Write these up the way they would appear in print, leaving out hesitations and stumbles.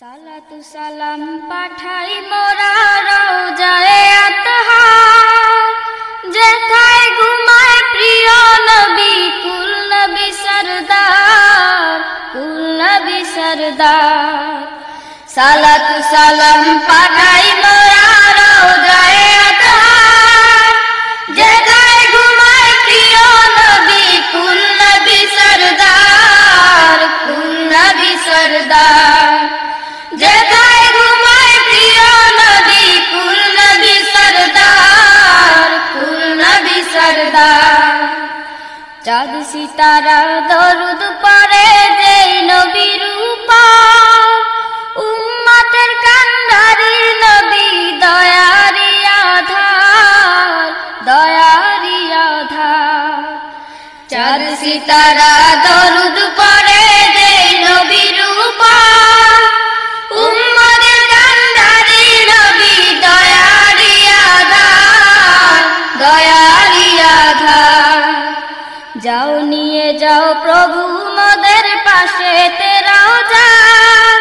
সালাতু সালাম পাঠাই মোরা রওজায়ে আতহার, যেথায় ঘুমায় প্রিয় নবী কুল নবী সরদার, কুল নবী সরদার। সালাতু সালাম পাঠাই মোরা রওজায়ে আতহার, যেথায় ঘুমায় প্রিয় নবী কুল নবী সরদার, কুল নবী সরদার। যেথায় ঘুমায় প্রিয় নবী কুল নবী সরদার, কুল নবী সরদার। চাঁদ সিতারা দরুদ পড়ে যেই নবীর উপর, উম্মতের কান্ডারি নবী দয়ারি আধার, দয়ারি আধার। চাঁদ সিতারা দরুদ পড়ে যেই নবীর উপর, উম্মতের কান্ডারি নবী দয়ারি আধার, দয়ারি আধার। যাও নিয়ে যাও প্রভু মোদের পাশে তেরাও যার,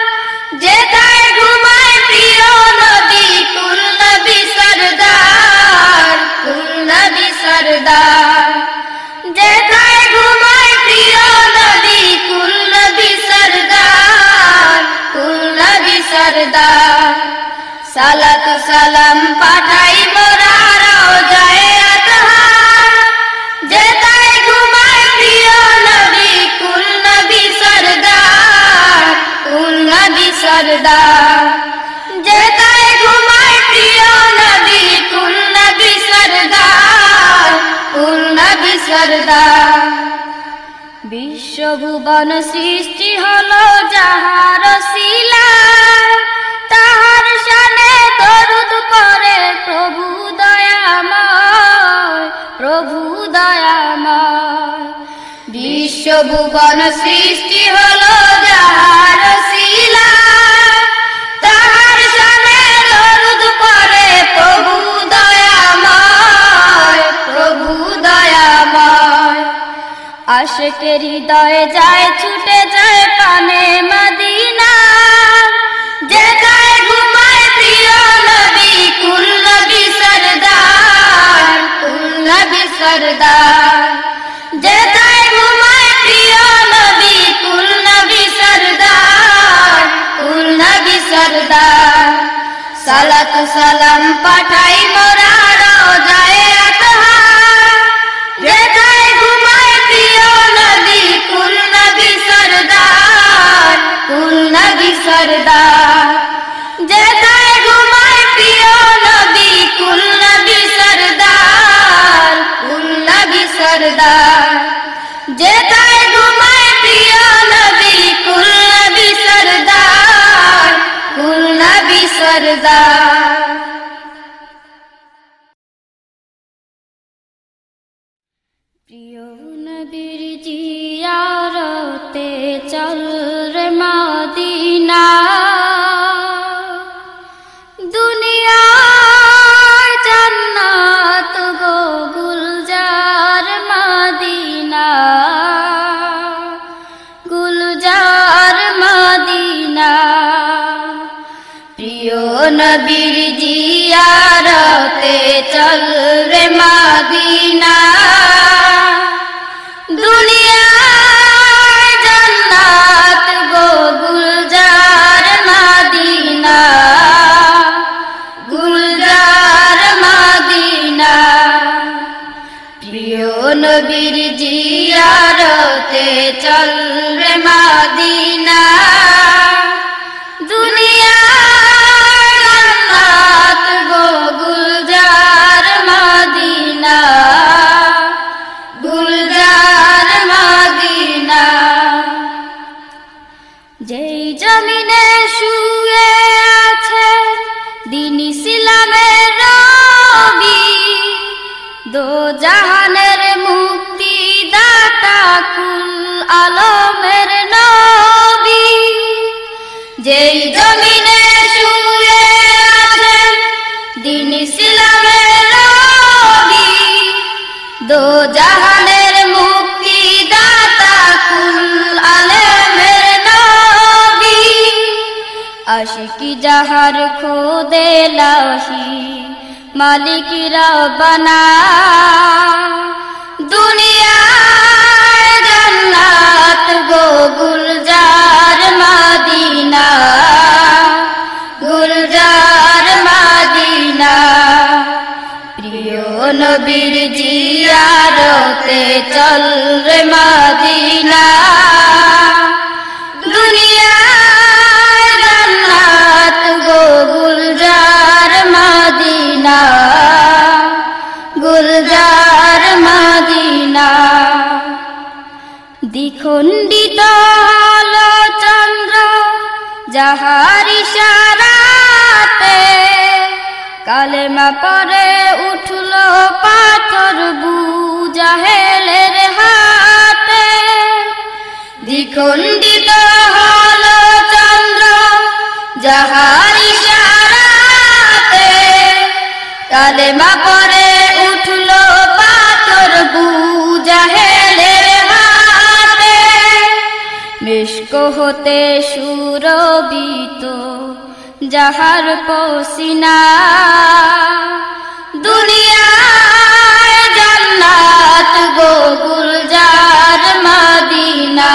যেথায় ঘুমায় প্রিয় নবী কুল নবী সরদার, কুল নবী সরদার। যেথায় ঘুমায় প্রিয় নবী কুল নবী সরদার, কুল নবী সরদার। সালাতু সালাম পাঠাই মোরা রওজায়ে আতহার, যেথায় ঘুমায় প্রিয় নবী কুল নবী সরদার, কুল নবী সরদার। যেথায় ঘুমায় প্রিয় নবী কুল নবী সরদার, কুল নবী সরদার। বিশ্বভুবন সৃষ্টি হলো যাহার শিলায়, তাহার শানে দরুদ পড়ে প্রভু দয়াময়, প্রভু দয়াময়। বিশ্বভুবন সৃষ্টি হলো যাহার শিলায়, তাহার শানে দরুদ পড়ে প্রভু দয়াময়, প্রভু দয়াময়। আশিকের হৃদয়ে যায় ছুটে যায় পানে মদিনা, যেথায় ঘুমায় প্রিয় নবী কুল নবী সরদার, কুল নবী সরদার। যেথায় ঘুমায় প্রিয় নবী কুল নবী সরদার, কুল নবী সরদার। সালাতু সালাম পাঠাই মোরা রওজায়ে আতহার, যেথায় ঘুমায় প্রিয় নবী কুল নবী সরদার, কুল নবী সরদার। যেথায় ঘুমায় প্রিয় নবী কুল নবী সরদার, কুল নবী সরদার। যেথায় ঘুমায় প্রিয় নবী কুল নবী সরদার, কুল নবী সরদার। প্রিয় নবীর জিয়ারতে চল রে মদিনা, দুনিয়ায় জান্নাত গো গুলজার মদিনা, গুলজার মদিনা। প্রিয় নবীর জিয়ারতে চল রে মদিনা, দুনিয়ায় জান্নাত গো গুলজার মদিনা, গুলজার মদিনা। প্রিয় নবীর জিয়ারতে চল রে মদিনা, দুনিয়ায় জান্নাত গো গুলজার মদিনা, গুলজার মদিনা। যেই জমিনে শুয়ে আছে দ্বীন ইসলামের নবী, দো জাহানের মুক্তি দাতা কুল আলমের নবী। যেই জমিনে শুয়ে আছে দ্বীন ইসলামের নবী, দো জাহানের মুক্তি দাতা কুল আলমের নবী। আশিকি যাহার খোদে লাহি মালিক রব্বানা দুনিয়ায় জান্নাত গো গুলজার মদিনা গুলজার মদিনা প্রিয় নবীর জিয়ারতে চল রে মদিনা দুনিয়ায় জান্নাত গো গুলজার মদিনা গুলজার মদিনা দ্বিখণ্ডিত আলো চন্দ্র যাহার ইশারাতে কালেমা পরে উঠল পাথর বুজাহেলের হাতে দ্বিখণ্ডিত হলো চন্দ্র যাহার ইশারাতে কালেমা পরে উঠল পাথর বুজাহেলের হাতে মিশক হতে সুরবিত যাহার পসিনা দুনিয়ায় জান্নাত গো গুলজার মদিনা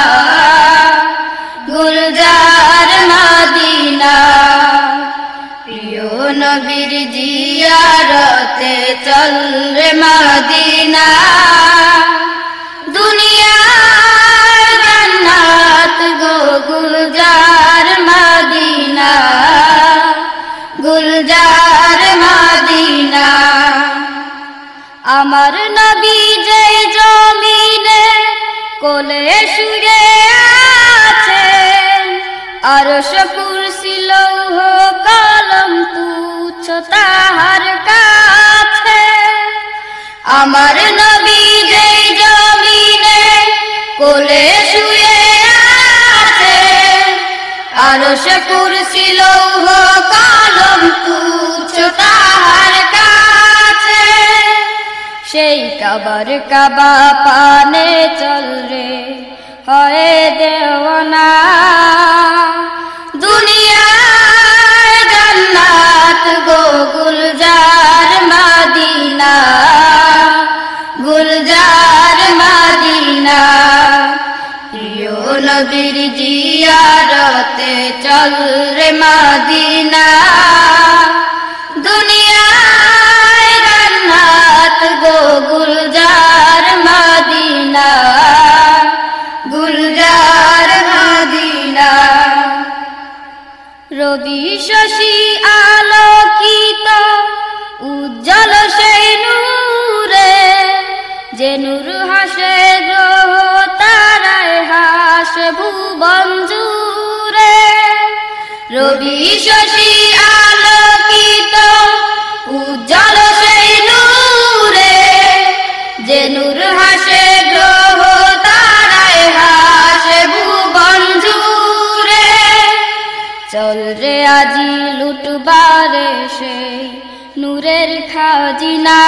গুলজার মদিনা প্রিয় নবীর জিয়ারতে চল রে মদিনা দুনিয়ায় জান্নাত গো গুলজার মদিনা গুলজার মদিনা আমার নবী যে জমিনে কোলে শুয়ে আছেন আরশ কুরসি লৌহ কলম তুচ্ছ তাহার কাছে আমার নবী যে জমিনে কোলে শুয়ে আছেন আরশ কুরসি লৌহ কলম তুচ্ছ তাহার কাছে সেই কাবার কাবা পানে চল রে হয় দেওয়ানা দুনিয়ায় জান্নাত গো গুলজার মদিনা গুলজার মদিনা প্রিয় নবীর জিয়ারতে চল রে মদিনা দুনিয়ায় জান্নাত গো গুলজার মদিনা গুলজার মদিনা রবি শশী আলোকিত উজ্জ্বল সেই নূরে যে নূর হাসে গ্রহ তারায় হাসে ভুবন জুড়ে রবি শশী আলোকিত উজ্জ্বল সেই নূরে যে নূর হাসে গ্রহ তারায় হাসে ভুবন জুড়ে চল রে আজি লুটবারে সেই নূরের খাজিনা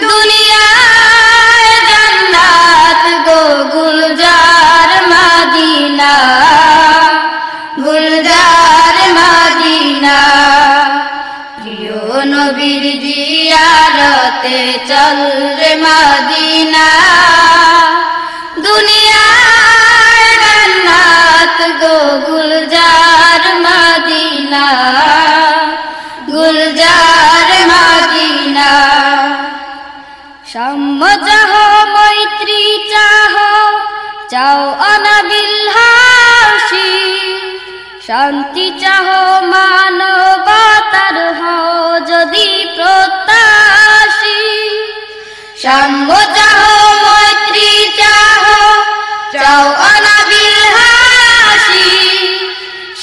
দুনিয়ায় জান্নাত গো গুলজার মদিনা গুলজার মদিনা প্রিয় নবীর জিয়ারতে চল রে মদিনা দুনিয়ায় জান্নাত গো গুলজার মদিনা গুলজার মদিনা সাম্য চাহ মৈত্রী চাহ চাও অনাবিল হাসি শান্তি চাহ মানবতার হও যদি প্রত্যাশী সাম্য চাহ মৈত্রী চাহ চাও অনাবিল হাসি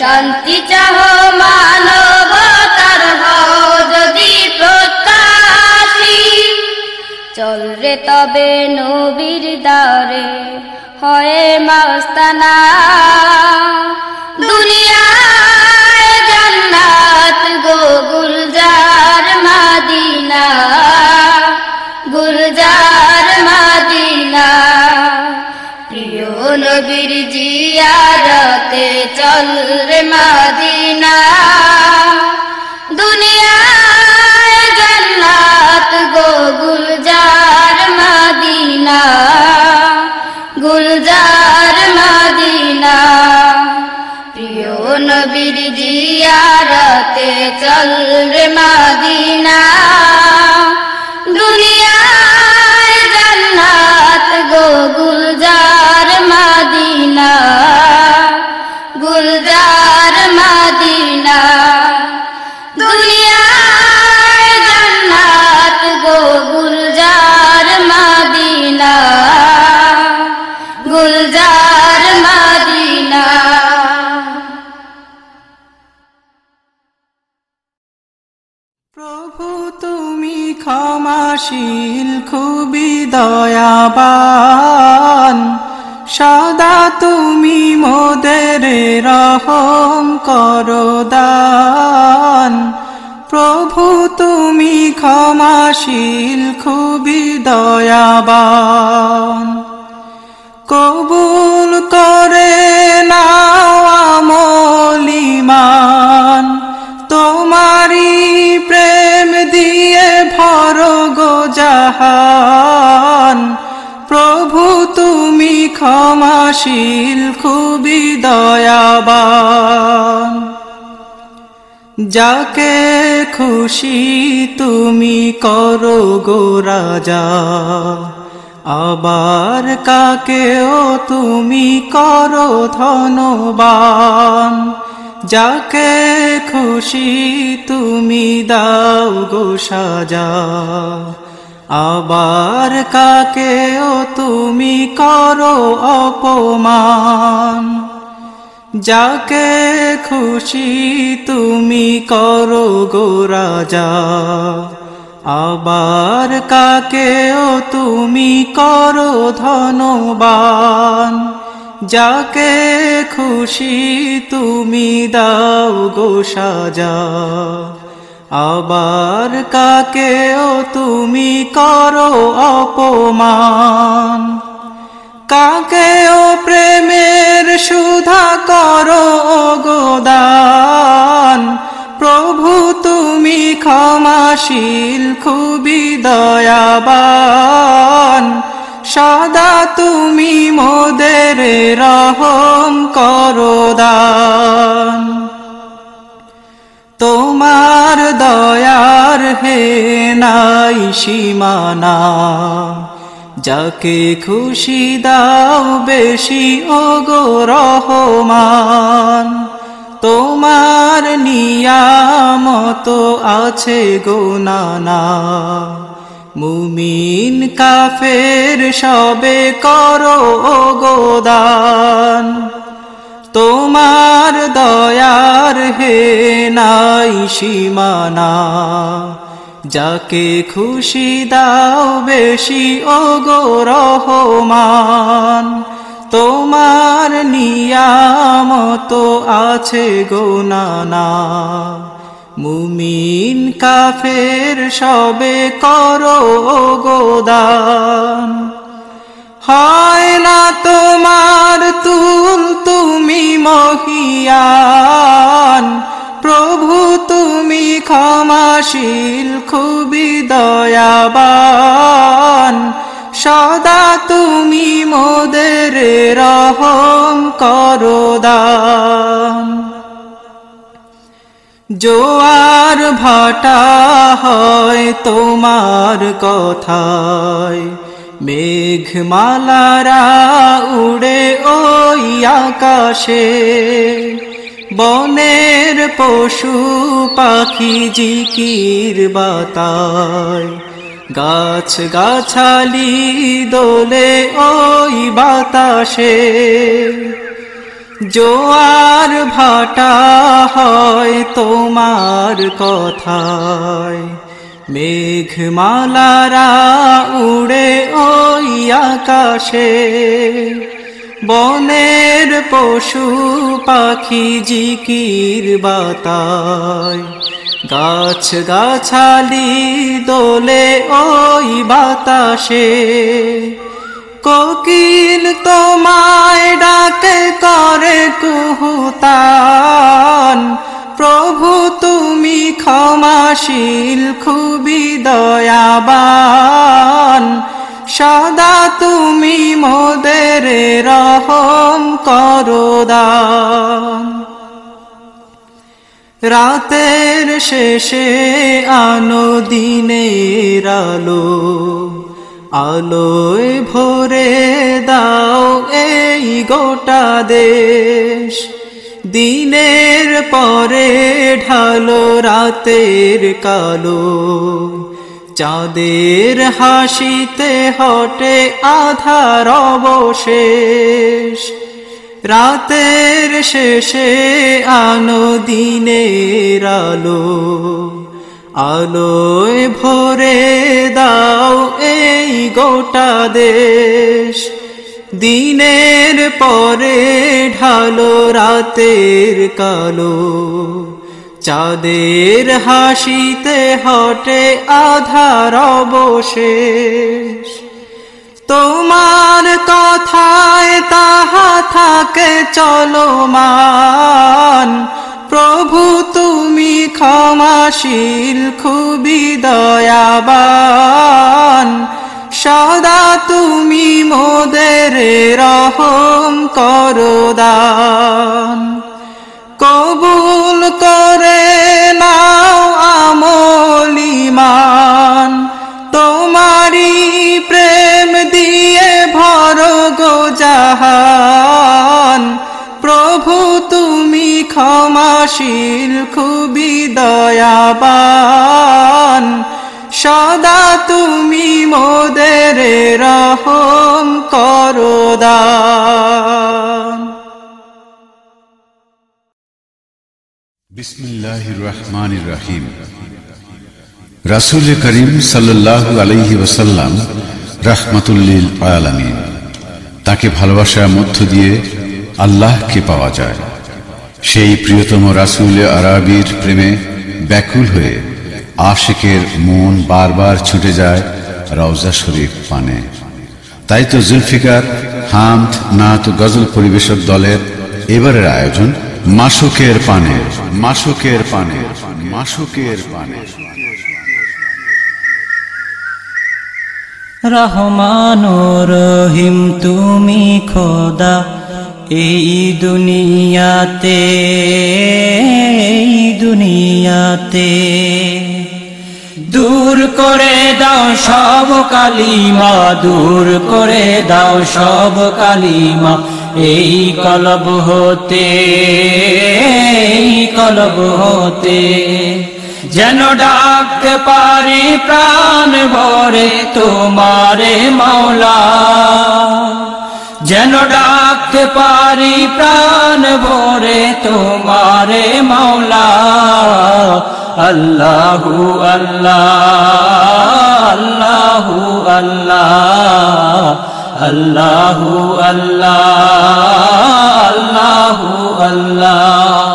শান্তি চাহ মানবতার হও যদি প্রত্যাশী চল রে তবে নবীর দ্বারে হয় মাস্তানা দুনিয়ায় জান্নাত গো গুলজার মদিনা গুলজার মদিনা প্রিয় নবীর জিয়ারতে চল রে মদিনা দুনিয়ায় জান্নাত গো গুলজার মদিনা গুলজার মদিনা প্রিয় নবীর জিয়ারতে চল রে মদিনা দুনিয়ায় জান্নাত গো গুলজার মদিনা গুলজার মদিনা দুনিয়ায় জান্নাত গো গুলজার মদিনা গুলজার মদিনা। প্রভু তুমি ক্ষমাশীল খুবই দয়াবান সদা তুমি মোদের রহম করো দান প্রভু তুমি ক্ষমাশীল খুবই দয়াবান কবুল করে নাও আমল ঈমান তোমারি প্রেম দিয়ে ভরো গো জাহান প্রভু তুমি ক্ষমাশীল খুবই দয়াবান যাকে খুশি তুমি করো গো রাজা আবার কাকেও তুমি করো ধনবান যাকে খুশি তুমি দাও গো সাজা আবার কাকেও তুমি করো অপমান যাকে খুশি তুমি করো গো রাজা আবার কাকেও তুমি করো ধনবান যাকে খুশি তুমি দাও গো সাজা আবার কাকেও তুমি করো অপমান কাকেও প্রেমের সুধা করো গো দান প্রভু তুমি ক্ষমাশীল খুবই দয়াবান সদা তুমি মোদের রহম করো দান তোমার দয়ার হে নাই সীমানা যাকে খুশি দাও বেশি ওগো রহমান তোমার নিয়ামত আছে গো নানা মুমিন কাফের সবে করো গো দান তোমার দয়ার হে নাই সীমানা যাকে খুশি দাও বেশি ওগো রহমান তোমার নিয়ামত আছে গো নানা মুমিন কাফের সবে করো গো দান হয় না তোমার তুল তুমি মহিয়ান প্রভু তুমি ক্ষমাশীল খুবই দয়াবান সদা তুমি মোদের রহম করো দান জোয়ার ভাটা হয় তোমার কথায় মেঘমালারা উড়ে ওই আকাশে বনের পশু পাখি জিকির বাতায় গাছ গাছালি দোলে ওই বাতাসে জোয়ার ভাটা হয় তোমার কথায় মেঘমালারা উড়ে ওই আকাশে বনের পশু পাখি জিকির বাতায় গাছ গাছালি দোলে ওই বাতাসে কোকিল তোমায় ডাকে করে কুহুতান, প্রভু তুমি ক্ষমাশীল খুবই দয়াবান, সদা তুমি মোদের রহম করো দান। রাতের শেষে আনো দিনের আলো, আলোয় ভরে দাও এই গোটা দেশ। দিনের পরে ঢালো রাতের কালো, চাঁদের হাসিতে হটে আধার অবশেষ। রাতের শেষে আনো দিনের আলো, আলোয় ভরে দাও এই গোটা দেশ। দিনের পরে ঢালো রাতের কালো, চাঁদের হাসিতে হটে আধার অবশেষ। তোমার কথায় তাহা থাকে চলমান, প্রভু তুমি ক্ষমাশীল খুবই দয়াবান, সদা তুমি মোদের রহম করো দান। কবুল করে নাও আমল ঈমান, তোমারি প্রেম দিয়ে ভরো গো জাহান, প্রভু তুমি ক্ষমাশীল খুবই দয়াবান, সদা তুমি মোদের রহম করো দান। বিসমিল্লাহির রহমানির রহিম। রাসূল করিম সাল্লাল্লাহু আলাইহি ওয়াসাল্লাম রাহমাতুল লিল আলামিন। তাকে ভালোবাসার মধ্য দিয়ে আল্লাহকে পাওয়া যায়। সেই প্রিয়তম রাসূল আরবির প্রেমে ব্যাকুল হয়ে আশিকের মন বারবার ছুটে যায় রওজা শরীফ পানে। তাই তো জুলফিকার হামদ নাত গজল পরিবেশক দলের এবারের আয়োজন মাসুকের পানে, মাসুকের পানে, মাসুকের পানে। রহমান রহিম তুমি খোদা এই দুনিয়াতে, এই দুনিয়াতে দূর করে দাও সব কালিমা, দূর করে দাও সব কালিমা এই কলব হতে, এই কলব হতে। যেন ডাকতে পারি প্রাণ ভরে তোমারে মাওলা, যেন ডাকতে পারি প্রাণ ভরে তোমারে মাওলা। আল্লাহু আল্লাহ, আল্লাহু আল্লাহ, আল্লাহু আল্লাহ, আল্লাহু আল্লাহ।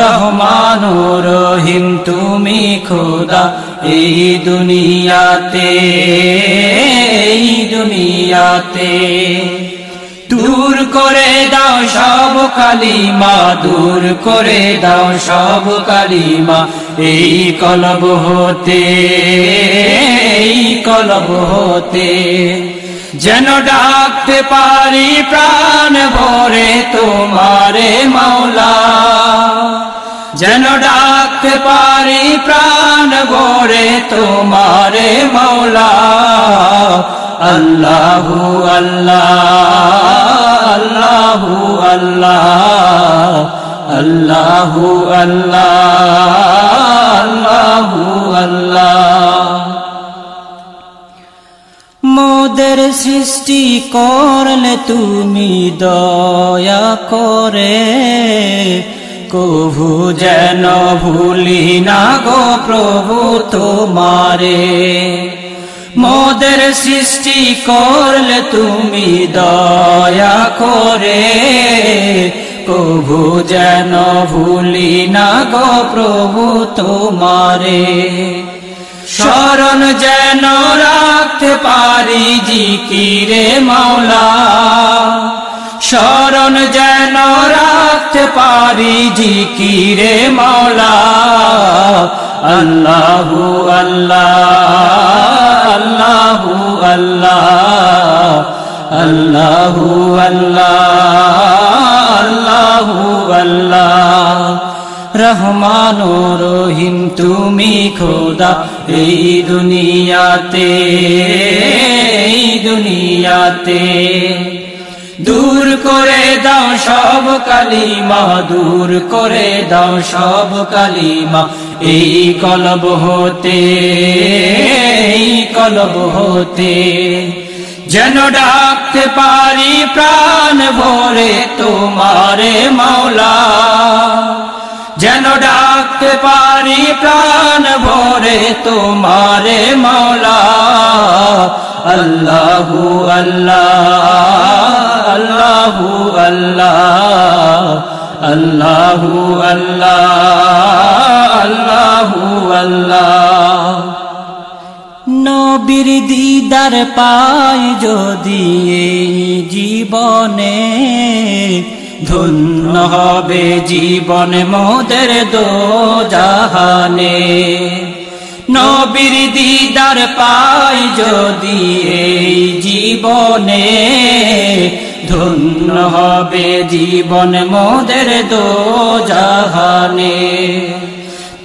রহমান রহিম তুমি খোদা এই দুনিয়াতে, এই দুনিয়াতে দূর করে দাও সব কালিমা, দূর করে দাও সব কালিমা এই কলব হতে, এই কলব হতে। যেন ডাকতে পারি প্রাণ ভরে তোমারে মাওলা, যেন ডাকতে পারি প্রাণ ভরে তোমারে মাওলা। আল্লাহু আল্লাহ, আল্লাহু আল্লাহ, আল্লাহু আল্লাহ, আল্লাহু আল্লাহ। মোদের সৃষ্টি করলে তুমি দয়া করে, কভু যেন ভুলি না গো প্রভু তোমারে। মোদের সৃষ্টি করলে তুমি দয়া করে, কভু যেন ভুলি না গো প্রভু তোমারে। স্মরণ যেন রাখতে পারি জিকিরে মাওলা, স্মরণ যেন রাখতে পারি জিকিরে মাওলা। আল্লাহু আল্লাহ আল্লাহু আল্লাহ আল্লাহু আল্লাহ আল্লাহু আল্লাহ। রহমান ও রহিম তুমি খোদা এই দুনিয়াতে, এই দুনিয়াতে। দূর করে দাও সব কালিমা, দূর করে দাও সব কালিমা এই কলব হতে, এই কলব হতে। যেন ডাকতে পারি প্রাণ ভরে তোমারে মাওলা, যেন ডাকতে পারি প্রাণ ভরে তোমারে মাওলা। আল্লাহু আল্লাহ আল্লাহু আল্লাহ আল্লাহু আল্লাহ আল্লাহু আল্লাহ। নবীর দিদার পাই যদি এই জীবনে, ধন্য হবে জীবন মোদের দোজাহানে। নবীর দিদার পাই যদি এই জীবনে, ধন্য হবে জীবন মোদের দোজাহানে।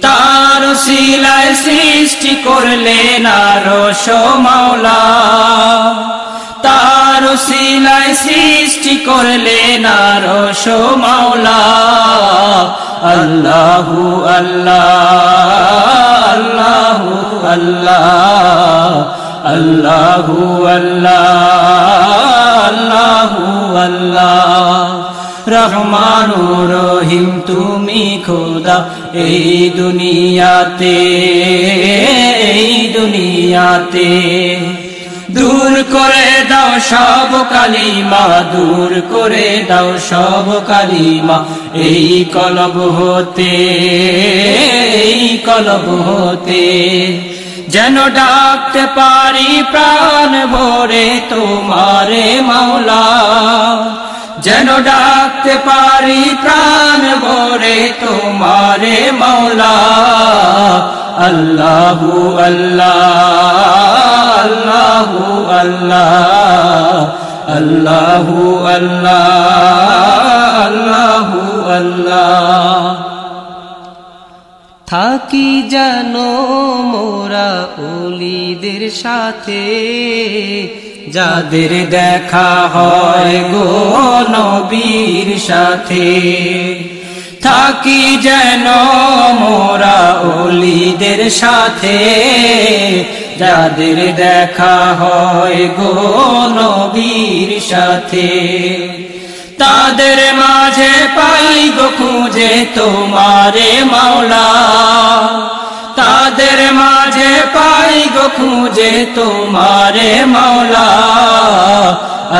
তার শিলায় সৃষ্টি করলেন আরশ মাওলা, তার শিলায় সৃষ্টি করলেন আরশ মাওলা। আল্লাহু আল্লাহ আল্লাহু আল্লাহ আল্লাহু আল্লাহ আল্লাহু আল্লাহ। রহমান ও রহিম তুমি খোদা এই দুনিয়াতে, এই দুনিয়াতে। দূর করে দাও সব কালিমা, দূর করে দাও সব কালিমা এই কলব হতে, এই কলব হতে। যেন ডাকতে পারি প্রাণ ভরে তোমারে মাওলা, যেন ডাকতে পারি প্রাণ ভরে তোমারে মাওলা। আল্লাহু আল্লাহ আল্লাহু আল্লাহ আল্লাহু আল্লাহ আল্লাহু আল্লাহ। থাকি জানো মোরা ওলিদের সাথে, যাদের দেখা হয় গো নবীর সাথে। থাকি যেন মোরা ওলিদের সাথে, যাদের দেখা হয় গো নবীর সাথে। তাদের মাঝে পাই গো খুঁজে তোমারে মাওলা, তাদের মাঝে পাই গো খুঁজে তোমারে মাওলা।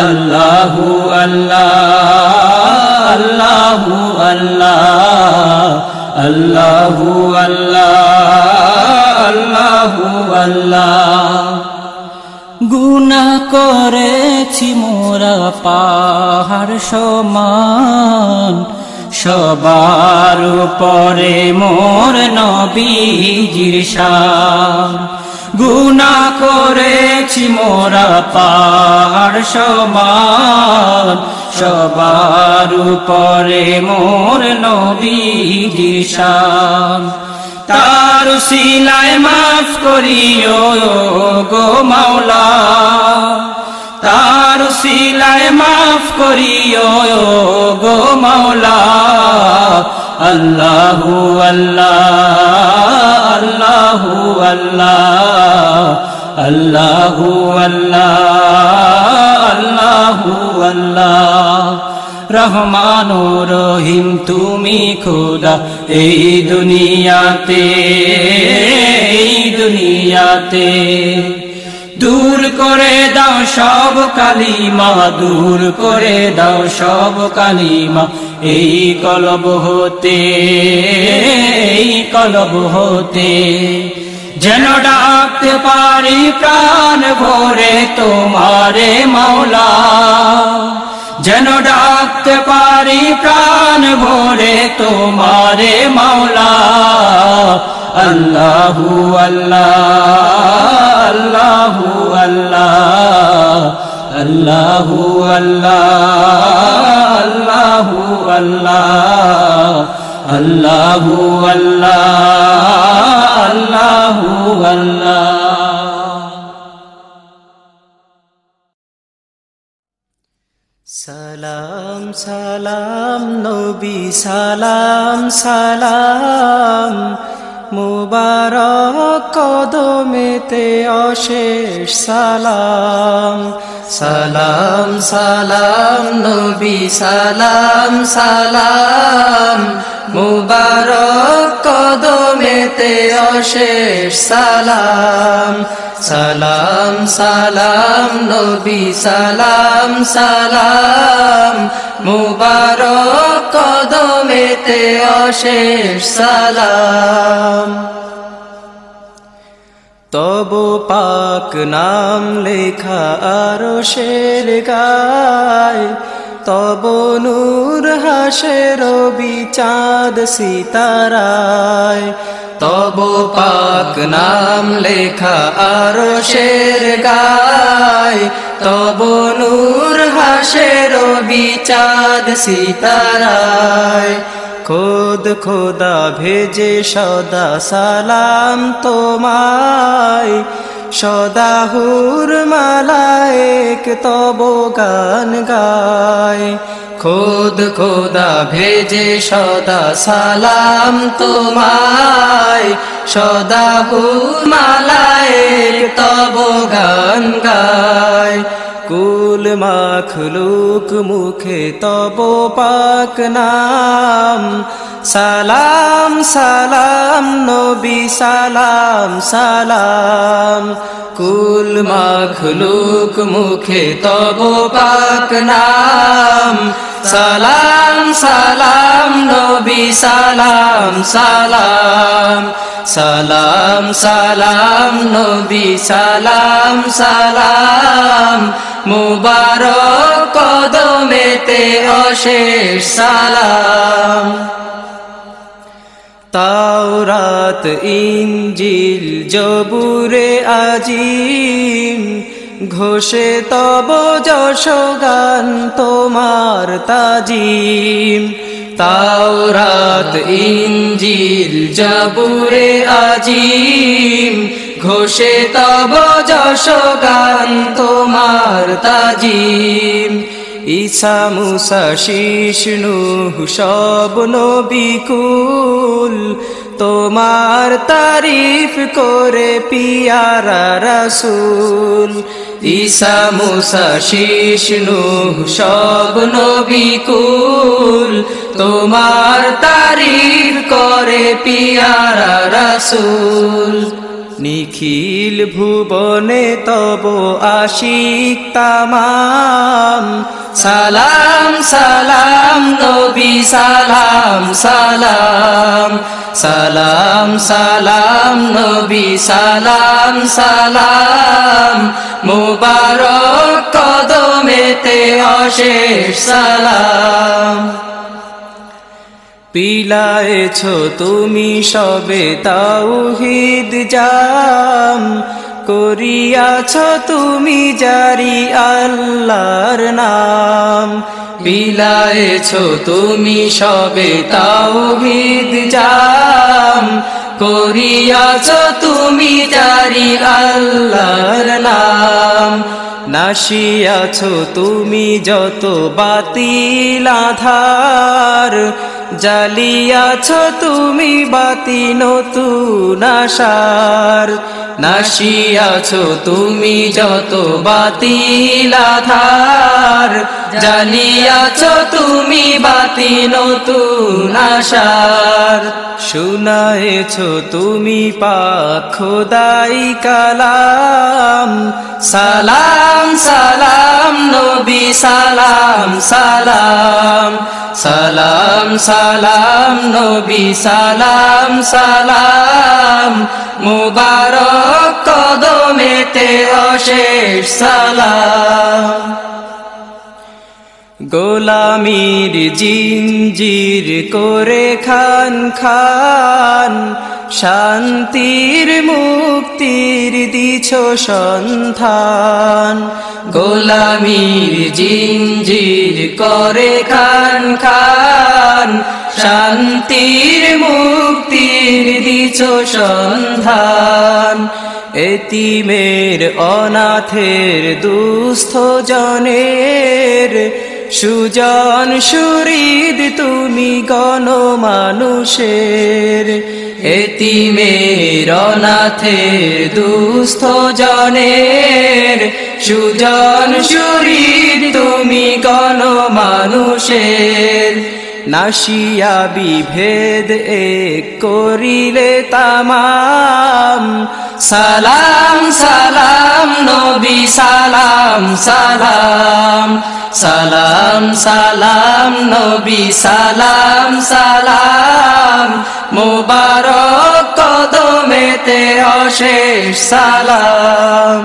আল্লাহু আল্লাহ আল্লাহু আল্লাহ আল্লাহু আল্লাহ আল্লাহু আল্লাহ। গুনাহ করেছি মোরা পাহাড় সমান, সবার উপরে মোর নবীজির শান। গুনাহ করেছি মোরা পাহাড় সমান, সবার উপরে মোর নবীজির শান। তার শিলায় মাফ করিও গো মাওলা, তার শিলায় মাফ করিও গো মাওলা। আল্লাহু আল্লাহ আল্লাহু আল্লাহ আল্লাহু আল্লাহ আল্লাহু আল্লাহ। রহমান ও রহিম তুমি খোদা এই দুনিয়াতে, এই দুনিয়াতে। দূর করে দাও সব কালিমা, দূর করে দাও সব কালিমা এই কলব হতে, এই কলব হতে। যেন ডাকতে পারি প্রাণ ভরে তোমারে মাওলা, যেন ডাকতে পারি প্রাণ ভরে তোমারে মাওলা। আল্লাহু আল্লাহ আল্লাহু আল্লাহ আল্লাহু আল্লাহ আল্লাহু আল্লাহ আল্লাহু আল্লাহ আল্লাহু আল্লাহ। সালাম সালাম নবী সালাম সালাম, মুবারক কদমেতে অশেষ সালাম। সালাম সালাম নবী সালাম সালাম, মুবারক কদমেতে অশেষ সালাম। সালাম সালাম নবী সালাম সালাম, মুবারক কদমেতে অশেষ সালাম। তবু পাক নাম লেখা আরশের গায়, তবু নূর হাসে রবি চাঁদ সিতারায়। তবু পাক নাম লেখা আরশের গায়, তবু নূর হাসে রবি চাঁদ সিতারায়। খোদ খোদা ভেজে সদা সালাম তোমায়, সদা হুর মালায়েক তব গান গায়। খোদ খোদা ভেজে সদা সালাম তোমায়, সদা হুর মালায়েক তব গান গায়। কুল মাখলুক মুখে তব পাক নাম, সালাম সালাম নবী সালাম সালাম। কুল মাখলুক মুখে তব পাক নাম, সালাম সালাম নবী সালাম সালাম। সালাম সালাম নবী সালাম সালাম, মুবারক কদমেতে অশেষ সালাম। তাওরাত ইনজিল জবুরে আজিম, ঘোষে তব যশ গান তোমার তাজিম। তাওরাত ইনজিল জবুরে আজিম, ঘোষে তব যশ গান তোমার তাজিম। ঈসা মুসা শীষ নূহ সব নবী কুল, তোমার তারিফ করে পিয়ারা রাসূল। ঈসা মুসা শীষ নূহ সব নবী কুল, তোমার তারিফ করে পিয়ারা রাসূল। নিখিল ভুবনে তব আশিক তামাম, সালাম সালাম নবী সালাম সালাম। সালাম সালাম নবী সালাম সালাম, মুবারক কদমেতে অশেষ সালাম। পিলায়েছ তুমি সবে তাওহীদ জাম, করিয়াছ তুমি জারি আল্লাহর নাম। পিলায়েছ তুমি সবে তাওহীদ জাম, করিয়াছ তুমি জারি আল্লাহর নাম। নাশিয়াছ তুমি যত বাতিল আধার, জালিয়াছ তুমি বাতি নতুন আশার। নাশিয়াছ তুমি যত বাতিল আধার, জানিয়াছ তুমি বাতি নতুন আশার শুনায়েছ তুমি পাক খোদাই কালাম সালাম সালাম নবী সালাম সালাম সালাম সালাম নবী সালাম সালাম মুবারক কদমেতে অশেষ সালাম গোলামির জিঞ্জির করে খান খান শান্তির মুক্তির দিছ সন্ধান গোলামির জিঞ্জির করে খান খান শান্তির মুক্তির দিছ সন্ধান এতিমের অনাথের দুস্থ জনের সুজন সুরিদ তুমি গণমানুষের এতিমের অনাথের দুস্থ জনের সুজন সুরিদ তুমি গণমানুষের নাশিয়া বিভেদ এক করিলে তামাম সালাম সালাম নবী সালাম সালাম সালাম সালাম নবী সালাম সালাম মুবারক কদমেতে অশেষ সালাম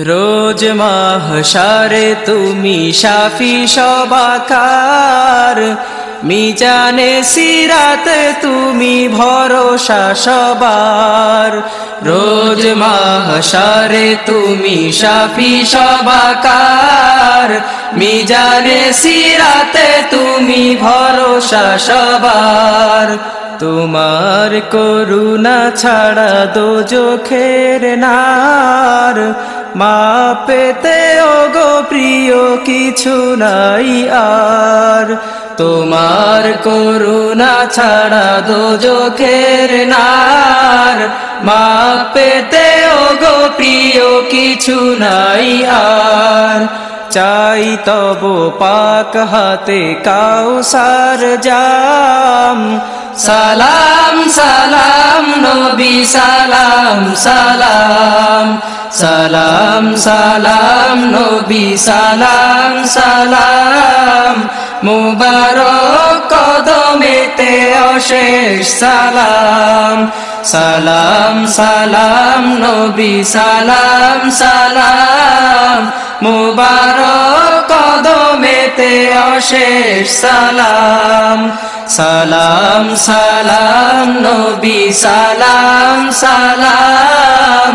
রোজ মাহশারে তুমি শাফি সবাকার মিজানে সিরাতে তুমি ভরসা সবার রোজ মাহশারে তুমি শাফি সবাকার মিজানে সিরাতে তুমি ভরসা সবার তোমার করুণা ছাড়া দোজখের নার মা পেতে ওগো প্রিয় কিছু নাই আর তোমার করুণা ছাড়া দোজখের নার মা পেতে ওগো প্রিয় কিছু নাই আর চাই তব পাক হাতে কাউসার জাম সালাম সালাম নবী সালাম সালাম সালাম সালাম নবী সালাম সালাম মুবারক কদমেতে অশেষ সালাম সালাম সালাম নবী সালাম সালাম মুবারক কদমেতে অশেষ সালাম সালাম সালাম নবী সালাম সালাম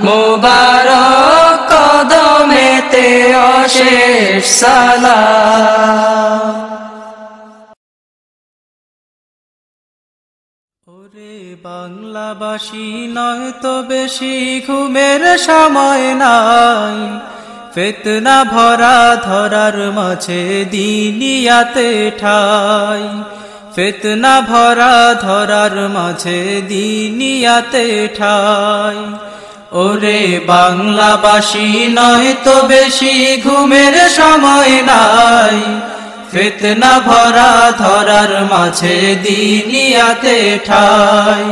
মুবারক কদমেতে অশেষ সালাম ওরে বাংলাবাসী নয় তো বেশি ঘুমের সময় নাই ফিতনা ভরা ধরার মাঝে দিনিয়াতে ঠাই ফিতনা ভরা ধরার মাঝে দিনিয়াতে ঠাই ওরে বাংলাবাসী নয় তো বেশি ঘুমের সময় নাই ফিতনা ভরা ধরার মাঝে দিনিয়াতে ঠাই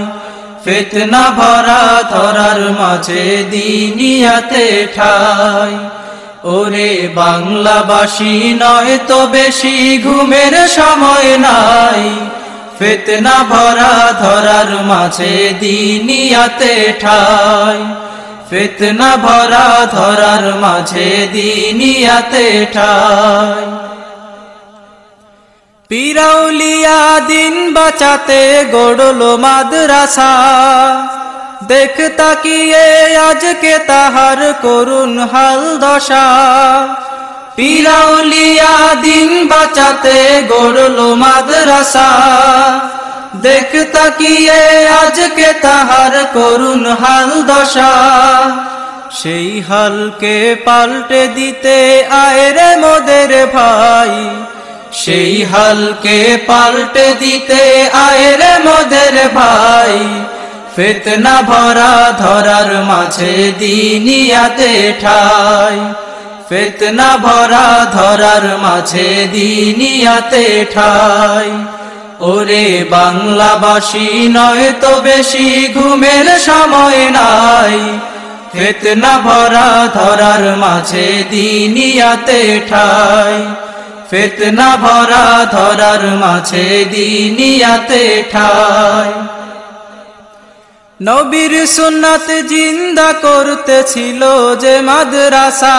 ফিতনা ভরা ধরার মাঝে দিনিয়াতে ঠাই ওরে বাংলাবাসী নয় তো বেশি ঘুমের সময় নাই ফিতনা ভরা ধরার মাঝে দিনিয়াতে ঠাই ফিতনা ভরা ধরার মাঝে দিনিয়াতে ঠাই পিরাউলিয়া দিন বাঁচাতে গড়লো মাদ্রাসা দেখ তাকিয়ে আজকে তাহার করুণ হাল দশা পিরাউলিয়া দিন বাঁচাতে গড়লো মাদ্রাসা দেখ তাকিয়ে আজকে তাহার করুণ হাল দশা সেই হালকে পাল্টে দিতে আয় রে মোদের ভাই সেই হালকে পাল্টে দিতে আয় রে মোদের ভাই ফিতনা ভরা ধরার মাঝে দিনিয়াতে ঠাই ফিতনা ভরা ধরার মাঝে দিনিয়াতে ঠাই। ওরে বাংলাবাসী নয় তো বেশি ঘুমের সময় নাই, ফিতনা ভরা ধরার মাঝে দিনিয়াতে ঠাই। ফিতনা ভরা ধরার মাঝে দিনিয়াতে ঠাই। নবীর সুন্নাত জিন্দা করতেছিল যে মাদ্রাসা,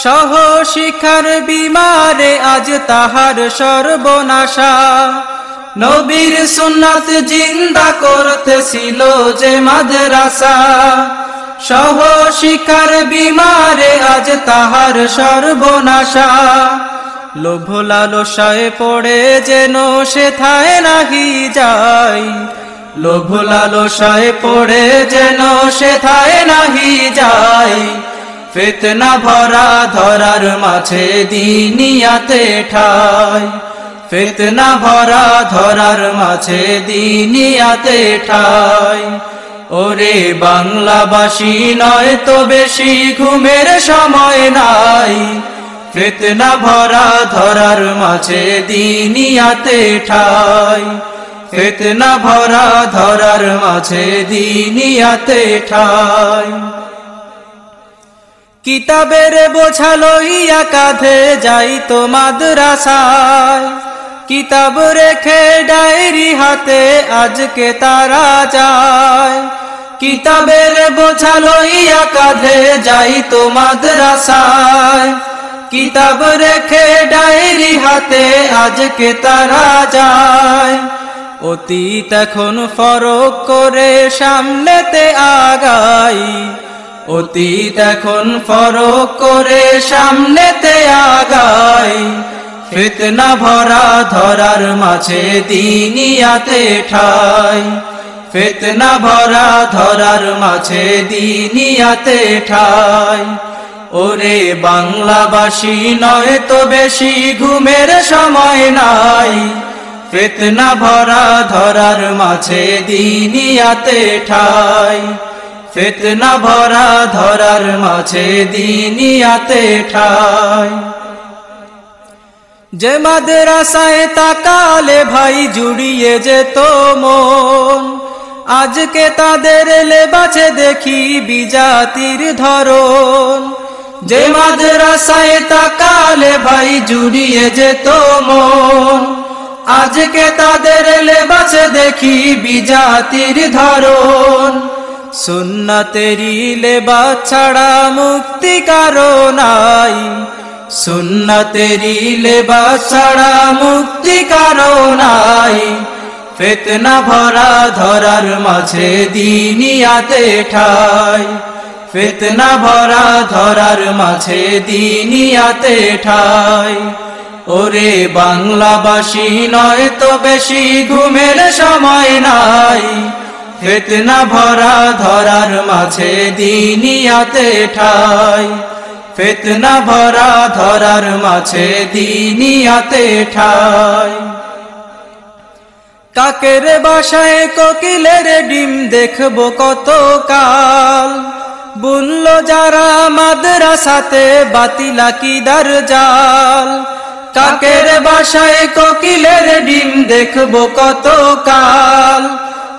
সহ শিক্ষার বিমারে আজ তাহার সর্বনাশা। নবীর সুন্নাত জিন্দা করতেছিল যে মাদ্রাসা, সহ শিক্ষার বিমারে আজ তাহার সর্বনাশা। লোভ লালসায় পড়ে যেন সেথায় নাহি যায়, লোভ লালসায় পড়ে যেন সেথায় নাহি যায়। ফিতনা ভরা ধরার মাঝে দিনিয়াতে ঠাই। ফিতনা ভরা ধরার মাঝে দিনিয়াতে ঠাই। ওরে বাংলাবাসী নয় তো বেশি ঘুমের সময় নাই, ফিতনা ভরা ধরার মাঝে দিনিয়াতে ঠাই। ফিতনা ভরা ধরার মাঝে দিনিয়াতে ঠাই। কিতাবের বোঝা লইয়া কাঁধে যাইতো মাদ্রাসায়, কিতাব রেখে ডায়েরি হাতে আজকে তারা যায়। কিতাবের বোঝা লইয়া কাঁধে যাইতো মাদ্রাসায়, কিতাব রেখে ডায়েরি হাতে আজকে তারা যায়। অতীত এখন ফরক করে সামনেতে আগাই, অতীত এখন ফরক করে সামনেতে আগাই। ফিতনা ভরা ধরার মাঝে দিনিয়াতে ঠাই। ফিতনা ভরা ধরার মাঝে দিনিয়াতে ঠাই। ওরে বাংলাবাসী নয় তো বেশি ঘুমের সময় নাই, ফিতনা ভরা ধরার মাঝে দিনিয়াতে ঠাই। ফিতনা ভরা ধরার মাঝে দিনিয়াতে ঠাই। যে মাদ্রাসায় তাকালে ভাই জুড়িয়ে যেত মন, আজকে তাদের লেবাছে দেখি বিজাতির ধরন। যে মাদ্রাসায় তাকালে ভাই জুড়িয়ে যেত মন, আজকে তাদের লেবাছে দেখি বিজাতির ধরন। সুন্নাতেরি লেবাস ছাড়া মুক্তি কারো নাই, সুন্নাতেরি লেবাস ছাড়া মুক্তি কারো নাই। ফিতনা ভরা ধরার মাঝে দিনিয়াতে ঠাই। ফিতনা ভরা ধরার মাঝে দিনিয়াতে ঠাই। ওরে বাংলাবাসী নয় তো বেশি ঘুমের সময় নাই, ফিতনা ভরা ধরার মাঝে দিনিয়াতে ঠাই। ফিতনা ভরা ধরার মাঝে দিনিয়াতে ঠাই। কাকের বাসায় কোকিলের ডিম দেখবো কত কাল, বুনল যারা মাদ্রাসাতে বাতিল আকীদার জাল। কাকের বাসায় কোকিলের ডিম দেখবো কত কাল,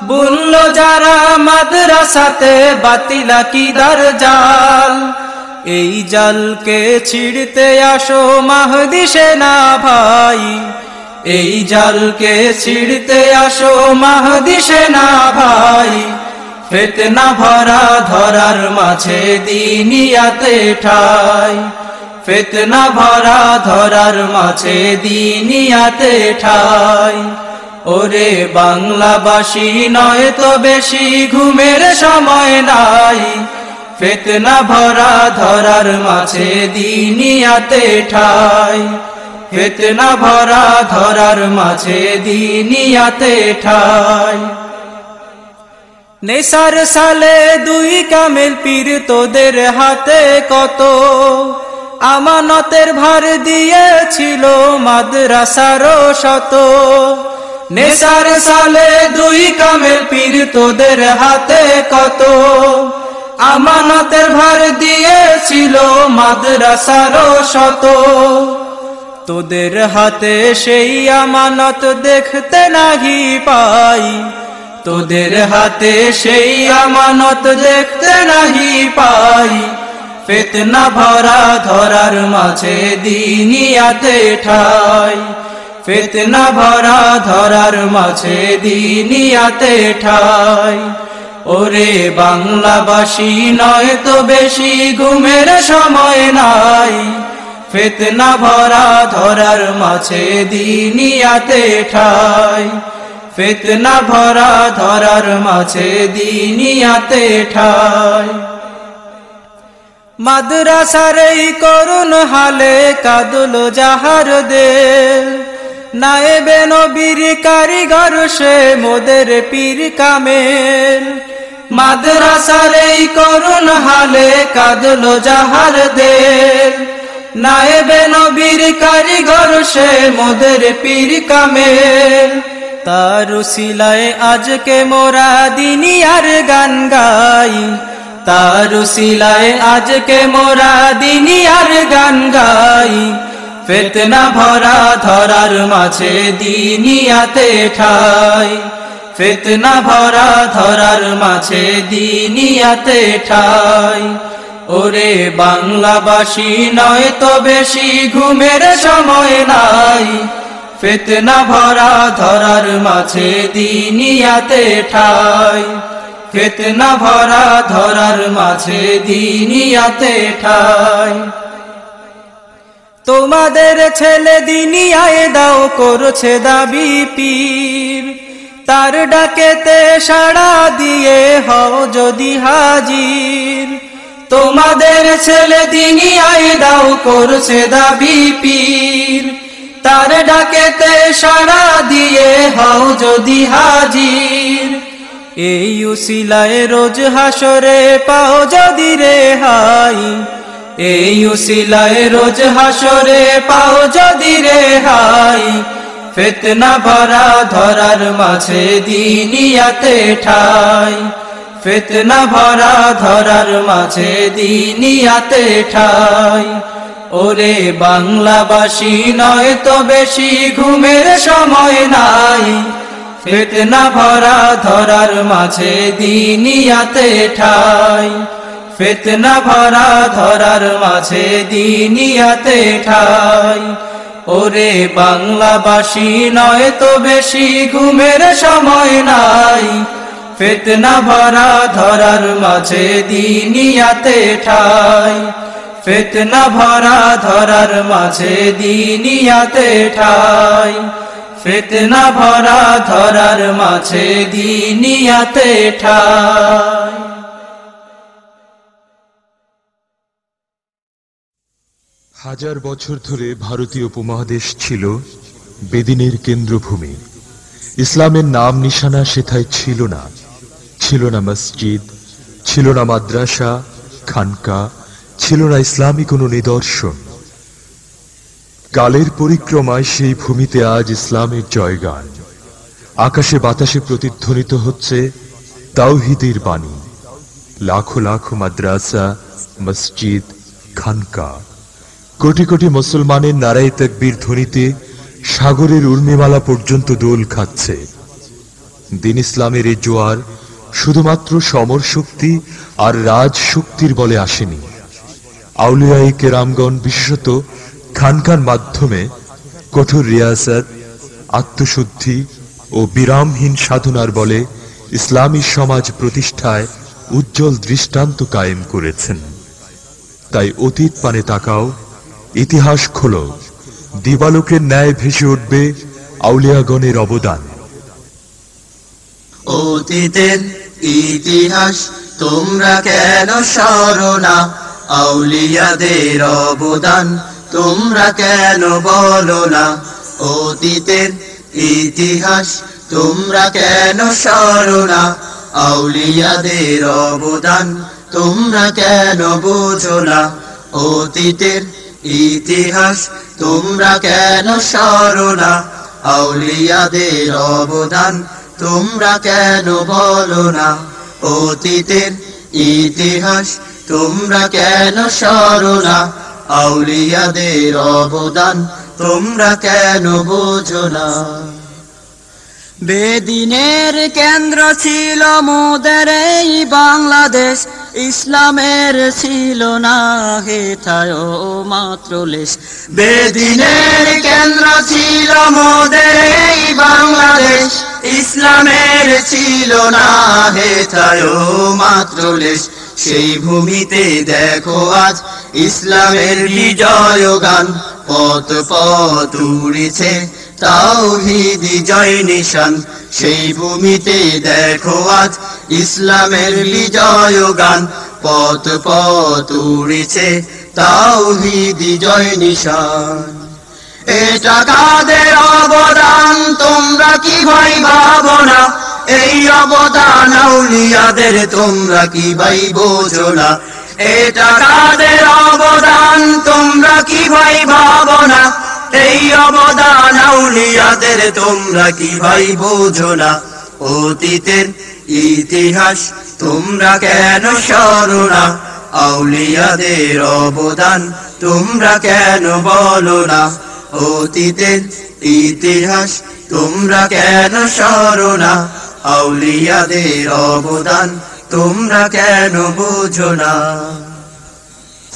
বুনল যারা মাদ্রাসাতে বাতিল আকীদার জাল। এই জালকে ছিড়তে আসো মাহদী সেনা ভাই, এই জালকে ছিড়তে আসো মাহদী সেনা ভাই। ফিতনা ভরা ধরার মাঝে দিনিয়াতে ঠাই। ফিতনা ভরা ধরার মাঝে দিনিয়াতে ঠাই। ওরে বাংলাবাসী নয় তো বেশি ঘুমের সময় নাই, ফিতনা ভরা ধরার মাঝে দিনিয়াতে ঠাই। ফিতনা ভরা ধরার মাঝে দিনিয়াতে ঠাই। নেশার সালে দুই কামেল পীর তোদের হাতে কত, আমানতের ভার দিয়েছিল মাদ্রাসার শত। নেশার সালে দুই কামেল পীর তোদের হাতে কত, আমানতের ভার দিয়েছিল মাদ্রাসারও শত, তোদের হাতে সেই আমানত দেখতে নাহি পাই, তোদের হাতে সেই আমানত দেখতে নাহি পাই। ফিতনা ভরা ধরার মাঝে দিনিয়াতে ঠাই, ফিতনা ভরা ধরার মাঝে দিনিয়াতে ঠাই। ওরে বাংলাবাসী নয় তো বেশি ঘুমের সময় নাই, ফিতনা ভরা ধরার মাঝে দিনিয়াতে ঠাই, ফিতনা ভরা ধরার মাঝে দিনিয়াতে ঠাই। মাদ্রাসার এই করুণ হালে কাঁদলো যাহার দেল, নায়েবে নবীর কারিগর সে মোদের পীর কামেল। মাদ্রাসার এই করুণ হালে কাঁদলো যাহার দেল, নায়েবে নবীর কারিগর সে মোদের পীর কামেল। তার উসিলায় আজকে মোরা দিনিয়ার গান গাই, তার উসিলায় আজকে মোরা দিনিয়ার গান গাই। ফিতনা ভরা ধরার মাঝে দিনিয়াতে ঠাই, ফিতনা ভরা ধরার মাঝে দিনিয়াতে ঠাই। ওরে বাংলাবাসী নয় তো বেশি ঘুমের সময় নাই, ফিতনা ভরা ধরার মাঝে দিনিয়াতে ঠাই, ফিতনা ভরা ধরার মাঝে দিনিয়াতে ঠাই। তোমাদের ছেলে দিনিয়ায় দাও করছে দাবি পীর, তার ডাকেতে সাড়া দিয়ে হও যদি হাজির। তোমাদের ছেলে দিনিয়ায় দাও করছে দাবি পীর, তার ডাকেতে সাড়া দিয়ে হও যদি হাজির। এই উসিলায় রোজ হাসরে পাও যদি রেহাই, এই উসিলায় রোজ হাসরে পাও যদি রেহাই। ফিতনা ভরা ধরার মাঝে দিনিয়াতে ঠাই, ফিতনা ভরা ধরার মাঝে দিনিয়াতে ঠাই। ওরে বাংলাবাসী নয় তো বেশি ঘুমের সময় নাই, ফিতনা ভরা ধরার মাঝে দিনিয়াতে ঠাই, ফিতনা ভরা ধরার মাঝে দিনিয়াতে ঠাই। ওরে বাংলাবাসী নয় তো বেশি ঘুমের সময় নাই, ফিতনা ভরা ধরার মাঝে দিনিয়াতে ঠাই, ফিতনা ভরা ধরার মাঝে দিনিয়াতে ঠাই, ফিতনা ভরা ধরার মাঝে দিনিয়াতে ঠাই। হাজার বছর ধরে ভারতীয় উপমহাদেশ ছিল বেদিনের কেন্দ্রভূমি। ইসলামের নাম নিশানা সেথায় ছিল না, ছিল না মসজিদ, ছিল না মাদ্রাসা, খানকা, ছিল না ইসলামী কোনো নিদর্শন। কালের পরিক্রমায় সেই ভূমিতে আজ ইসলামের জয়গান। আকাশে বাতাসে প্রতিধ্বনিত হচ্ছে তাওহীদের বাণী। লাখো লাখো মাদ্রাসা, মসজিদ, খানকা, কোটি কোটি মুসলমানের নারায়ে তাকবীর ধ্বনিতে সাগরের উর্মিমালা পর্যন্ত দোল খাচ্ছে। দিন ইসলামের এই জোয়ার শুধুমাত্র সমর শক্তি আর রাজ শক্তির বলে আসেনি। আউলিয়ায়ে কেরামগণ বিশেষত খানকার মাধ্যমে কঠোর রিয়াসত, আত্মশুদ্ধি ও বিরামহীন সাধনার বলে ইসলামী সমাজ প্রতিষ্ঠায় উজ্জ্বল দৃষ্টান্ত কায়েম করেছেন। তাই অতীত পানে তাকাও, ইতিহাস খোলো, দিবালোকের ন্যায় ভেসে উঠবে আউলিয়াগণের অবদান। অতীতের ইতিহাস তোমরা কেন সরো না, আউলিয়াদের অবদান তোমরা কেন বলো না। অতীতের ইতিহাস তোমরা কেন সরো না, আউলিয়াদের অবদান তোমরা কেন বুঝো না। অতীতের ইতিহাস তোমরা কেন সরো না, আউলিয়াদের অবদান তোমরা কেন বলো না। অতীতের ইতিহাস তোমরা কেন সরো না, আউলিয়াদের অবদান তোমরা কেন বোঝো না। বেদিনের কেন্দ্র ছিল মোদের এই বাংলাদেশ, ইসলামের ছিল না হেথায় মাত্র লেশ। বেদিনের কেন্দ্র ছিল মোদের এই বাংলাদেশ, ইসলামের ছিল না হেথায় মাত্র লেশ। সেই ভূমিতে দেখো আজ ইসলামের বিজয় গান, পথ পথ উড়েছে তাওহীদি জয় নিশান। সেই ভূমিতে দেখো আজ ইসলামের বিজয় গান, পথ পথ উড়েছে তাওহীদি জয় নিশান। এটা কাদের অবদান তোমরা কি ভাই ভাবো না, এই অবদান আউলিয়াদের তোমরা কি ভাই বোঝো না। এটা কাদের অবদান তোমরা কি ভাই ভাবো না, এই অবদান আউলিয়াদের তোমরা কি ভাই বোঝো না। অতীতের ইতিহাস তোমরা কেন সরো না, আউলিয়াদের অবদান তোমরা কেন বলো না। অতীতের ইতিহাস তোমরা কেন সরো না, আউলিয়াদের অবদান তোমরা কেন বোঝো না।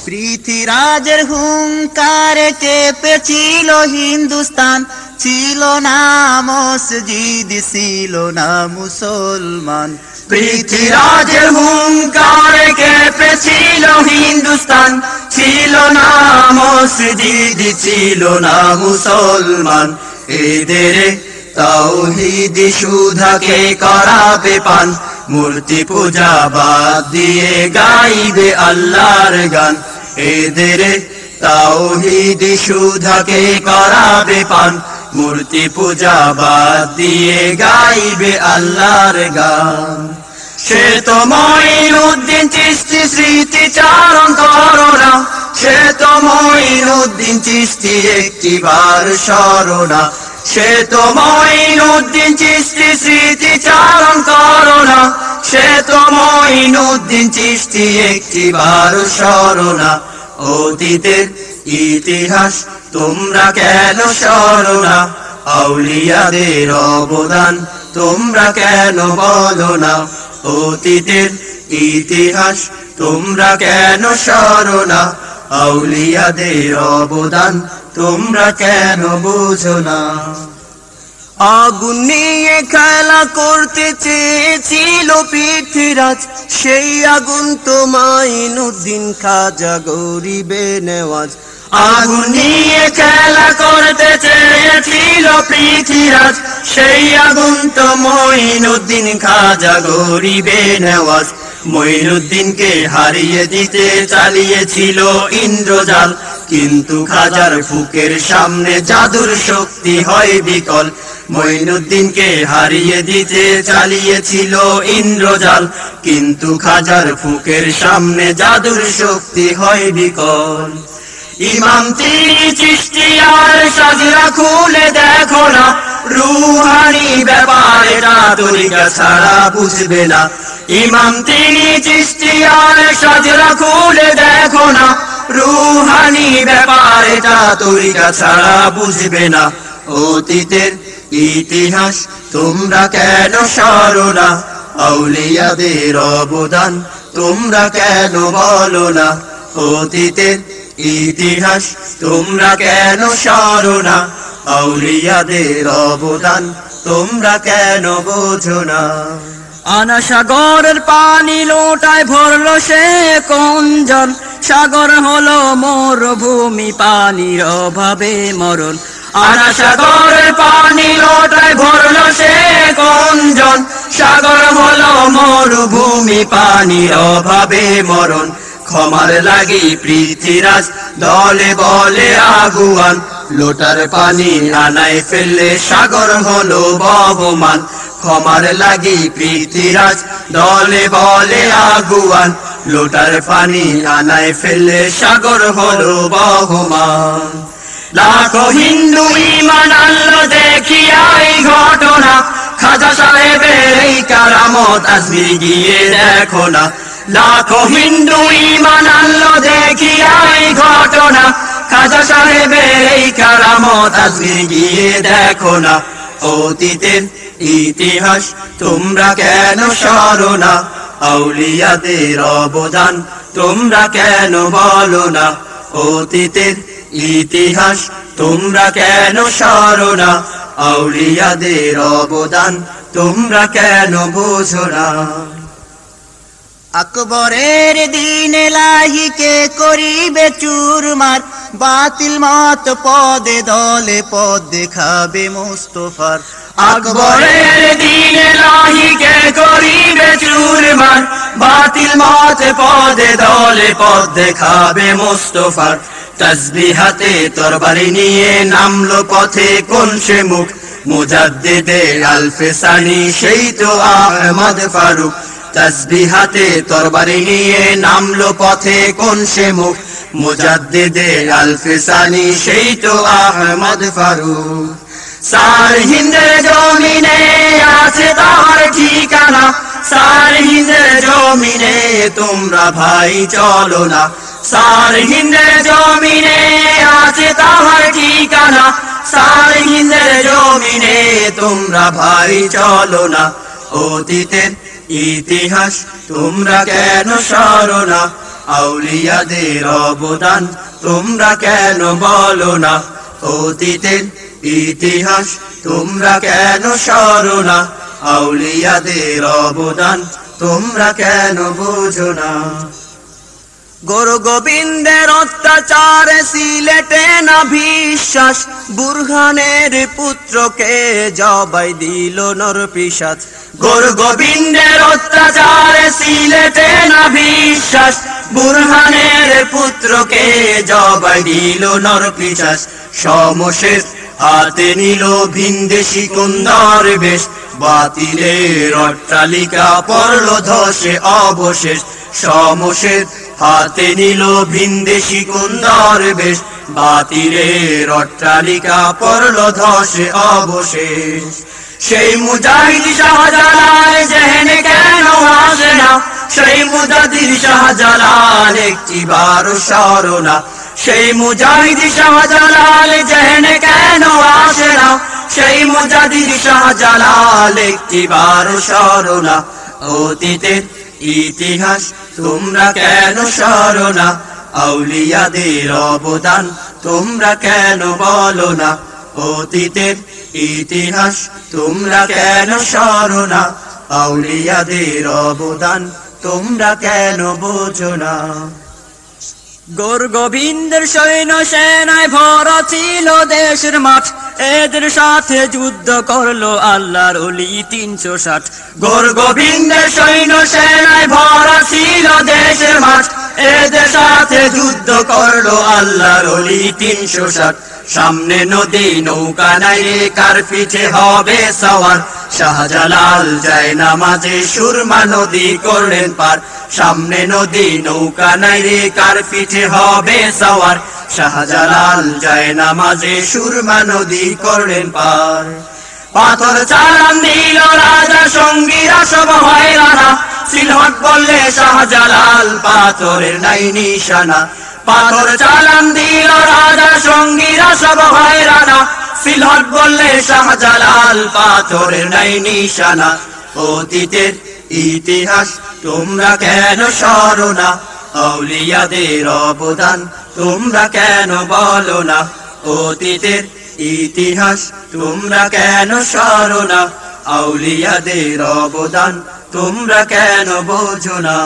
পৃথিবীরাজের হুঙ্কারে কেঁপেছিল হিন্দুস্তান, ছিল না মসজিদ ছিল না মুসলমান। পৃথিবীরাজের হুঙ্কারে কেঁপেছিল হিন্দুস্তান, ছিল না মসজিদ ছিল না মুসলমান। এদের তাওহীদি সুধাকে করাবে পান, মূর্তি পূজা বাদ দিয়ে গাইবে আল্লাহর গান। এদের তাওহীদি সুধাকে করাবে পান, মূর্তি পূজা বাদ দিয়ে গাইবে আল্লাহর গান। সে তো মঈনুদ্দিন চিশতি স্মৃতিচারণ করো না, সে তো মঈনুদ্দিন চিশতি একটিবার স্মরো না। সে তো মঈনুদ্দিন চিশতি স্মৃতিচারণ করো না, সে তো মঈনুদ্দিন চিশতি একটিবার স্মরো না। অতীতের ইতিহাস তোমরা কেন সরো না, আউলিয়াদের অবদান তোমরা কেন বলো না। অতীতের ইতিহাস তোমরা কেন সরো না, আউলিয়াদের অবদান তোমরা কেন বোঝো না। আগুন নিয়ে খেলা করতে চেয়েছিল পৃথিবীরাজ, সেই আগুন তো মঈনুদ্দিন খাজা গরিবে নেওয়াজ। আগুন নিয়ে খেলা করতে চেয়েছিল পৃথিবীরাজ, সেই আগুন তো মঈনুদ্দিন খাজা গরিবে নেওয়াজ। মঈনুদ্দিনকে হারিয়ে দিতে চালিয়েছিল ইন্দ্রজাল, কিন্তু খাজার ফুকের সামনে জাদুর শক্তি হয় বিকল। মঈনুদ্দিনকে হারিয়ে দিতে চালিয়েছিল ইন্দ্রজাল, কিন্তু খাজার ফুকের সামনে জাদুর শক্তি হয় বিকল। ইমাম তিনি চিশতিয়ার সাজরা খুলে দেখো না, রুহানি ব্যাপার এটা তরিকা ছাড়া বুঝবে না। ইমাম তিনি চিশতিয়ার সাজরা খুলে দেখো না, রুহানি ব্যাপার এটা তরিকা ছাড়া বুঝবে না। অতীতের ইতিহাস তোমরা কেন সরো না, আউলিয়াদের অবদান তোমরা কেন বলো না। অতীতের ইতিহাস তোমরা কেন সরো না, আউলিয়াদের অবদান তোমরা কেন বোঝো না। আনা সাগরের পানি লোটায় ভরলো সে কোনজন, সাগর হলো মরুভূমি পানির অভাবে মরণ। আনা সাগরের পানি লোটায় ভরলো সে কোনজন, সাগর হলো মরুভূমি পানির অভাবে মরণ। ক্ষমার লাগি পৃথিবীরাজ দলে বলে আগুয়ান, লোটার পানি আনায় ফেললে সাগর হলো বহমান। ক্ষমার লাগি পৃথিবীরাজ দলে বলে আগুয়ান, লোটার পানি আনায় ফেললে সাগর হলো বহমান। লাখো হিন্দু ঈমান আনলো দেখিয়া এই ঘটনা, খাজা সাহেবের এই কারামত আজমির গিয়ে দেখো না। লাখো হিন্দু ঈমান আনলো দেখিয়া এই ঘটনা, খাজা সাহেবের এই কারামত আজমির গিয়ে দেখো না। অতীতের ইতিহাস তোমরা কেন সরো না, আউলিয়াদের অবদান তোমরা কেন বলো না। অতীতের ইতিহাস তোমরা কেন সরো না, আউলিয়াদের অবদান তোমরা কেন বোঝো না। আকবরের দিন এলাহিকে করিবে চুরমার, বাতিল মত পদে দলে পদ দেখাবে মুস্তফার। আকবরের দিন এলাহিকে করিবে চুরমার, বাতিল মত পদে দলে পদ দেখাবে মুস্তফার। তাসবিহাতে তরবারি নিয়ে নামলো পথে কোন সে মুখ, মুজাদ্দিদে আলফে সানি সেই তো আহমদ ফারুক। তাসবিহাতে তরবারি নিয়ে নামলো পথে কোন সে মুখ, মুজাদ্দিদে আলফে সানি সেই তো আহমদ ফারুক। সার হিন্দের জমিনে আছে তার ঠিকানা, সার হিন্দের জমিনে তোমরা ভাই চলো না। সার হিন্দের জমিনে আছে তার ঠিকানা, সার হিন্দের জমিনে তোমরা ভাই চলো না। অতীতের ইতিহাস তোমরা কেন সরো না, আউলিয়াদের অবদান তোমরা কেন বলো না। অতীতের ইতিহাস তোমরা কেন সরো না, আউলিয়াদের অবদান তোমরা কেন বোঝো না। গুরু গোবিন্দের অত্যাচারে সিলেটে না বিশ্বাস, বুরহানের পুত্রকে জবাই দিল নরপিশাচ। গুরু গোবিন্দের অত্যাচারে সিলেটে না বিশ্বাস, বুরহানের পুত্রকে জবাই দিল নরপিশাচ। সমশেষ হাতে নিল ভিনদেশি কুন্দর বেশ, বাতিলের অট্টালিকা পড়ল ধসে অবশেষ। সমশেষ হাতে নিল ভিনদেশি কুন্দর বেশ, বাতিলের অট্টালিকা পড়ল ধসে অবশেষ। সেই মুজাহিদ শাহজালাল জেহেনে কেন আসে না, সেই মুজাহিদ শাহজালাল একটিবার সরো না। সেই মুজাহিদ শাহজালাল জেহেনে কেন আসে না, সেই মুজাহিদ শাহজালাল একটিবার সরো না। অতীতের ইতিহাস তোমরা কেন সরো না, আউলিয়াদের অবদান তোমরা কেন বলো না। অতীতের ইতিহাস তোমরা কেন সরো না, আউলিয়াদের অবদান তোমরা কেন বোঝো না। গুরু গোবিন্দের সৈন্য সেনায় ভরা ছিল দেশের মাঠ, এদের সাথে যুদ্ধ করলো আল্লাহর ওলি 360। গুরু গোবিন্দের সৈন্য সেনায় ভরা ছিল দেশের মাঠ, এদের সাথে যুদ্ধ করলো আল্লাহর ওলি 360। সামনে নদী নৌকা নাই রে কার পিঠে হবে সওয়ার, শাহজালাল যায় নামাজে সুরমা নদী করলেন পার। সামনে নদী নৌকা নাই রে কার পিঠে হবে সওয়ার, শাহজালাল যায় নামাজে সুরমা নদী করলেন পার। পাথর চালান দিল রাজা সঙ্গীরা সব হয়রানা, সিলহট বললে শাহজালাল পাথরের নাই নিশানা। পাথর চালান দিল রাজা সঙ্গীরা সব হয়রানা, সিলহট বললে শাহজালাল পাথরের নাই নিশানা। অতীতের ইতিহাস তোমরা কেন সরো না, আউলিয়াদের অবদান তোমরা কেন বলো না। অতীতের ইতিহাস তোমরা কেন সরো না, আউলিয়াদের অবদান তোমরা কেন বোঝো না।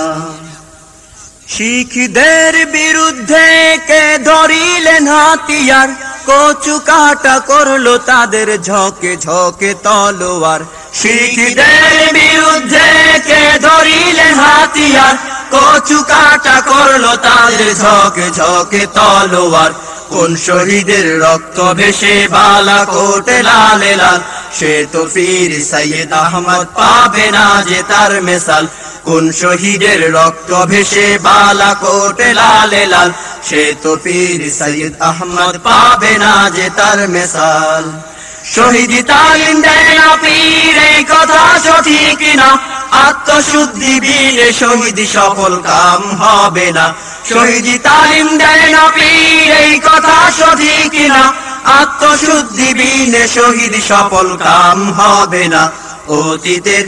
শিখদের বিরুদ্ধে কে ধরিলেন হাতিয়ার, কচু কাটা করলো তাদের ঝকে ঝকে তলোয়ার। শিখদের বিরুদ্ধে কে ধরিলেন হাতিয়ার, কচু কাটা করলো তাদের ঝকে ঝকে তলোয়ার। কোন শহীদের রক্ত ভেসে বালাকোটে লালে লাল, সে তো পীর সৈয়দ আহমদ পাবে না যে তার মেসাল। কোন শহীদের রক্ত ভেসে বালাকোটে লালে লাল, সে তো পীর সৈয়দ আহমদ পাবে না যে তার মেসাল। শহীদি তালিম দেয় না পীর এই কথা সঠিক না আত্মশুদ্ধি বিনে শহীদ সফল কাম হবে না শহীদি তালিম দেয় না পীর এই কথা সঠিক না আত্মশুদ্ধি বিনে শহীদ সফল কাম হবে না অতীতের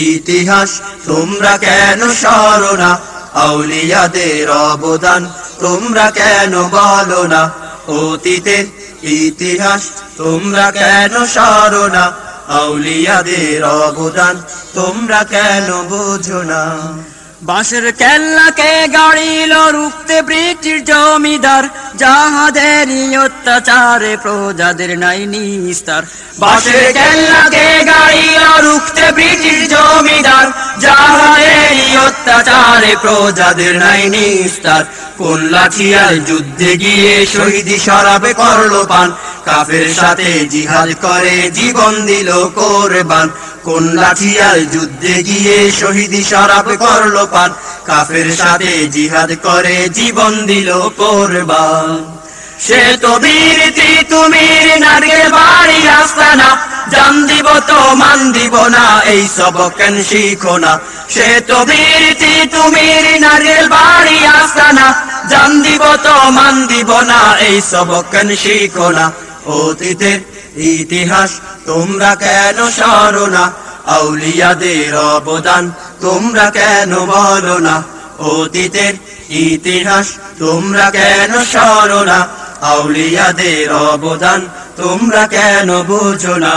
ইতিহাস তোমরা কেন সরো না আউলিয়াদের অবদান তোমরা কেন বলো না অতীতের ইতিহাস তোমরা কেন সরো না আউলিয়াদের অবদান তোমরা কেন বোঝো না বাঁশের কেল্লাকে গাড়িল রুখতে ব্রিটিশ জমিদার যাহাদেরই অত্যাচারে প্রজাদের নাই নিস্তার বাঁশের কেল্লাকে গাড়িল রুখতে ব্রিটিশ জমিদার যাহাদেরই অত্যাচারে প্রজাদের নাই নিস্তার কোন লাঠিয়াল যুদ্ধে গিয়ে শহীদি শরাবে করলো পান কাফের সাথে জিহাদ করে জীবন দিল কোরবান কোন লাঠিয়াল যুদ্ধে গিয়ে শহীদি শরাব করলো পান কাফের সাথে জিহাদ করে জীবন দিল কোরবান সে তো বীর তুমির নারকেল বাড়ি আস্তানা জান দিব তো মান দিব না এই সবক কেন শিখো না সে তো বীর তুমির নারকেল বাড়ি আস্তানা জান দিব তো মান দিব না এই সবক কেন শিখো না অতীতের ইতিহাস তোমরা কেন সরো না আউলিয়াদের অবদান তোমরা কেন বলো না অতীতের ইতিহাস তোমরা কেন সরো না আউলিয়াদের অবদান তোমরা কেন বোঝো না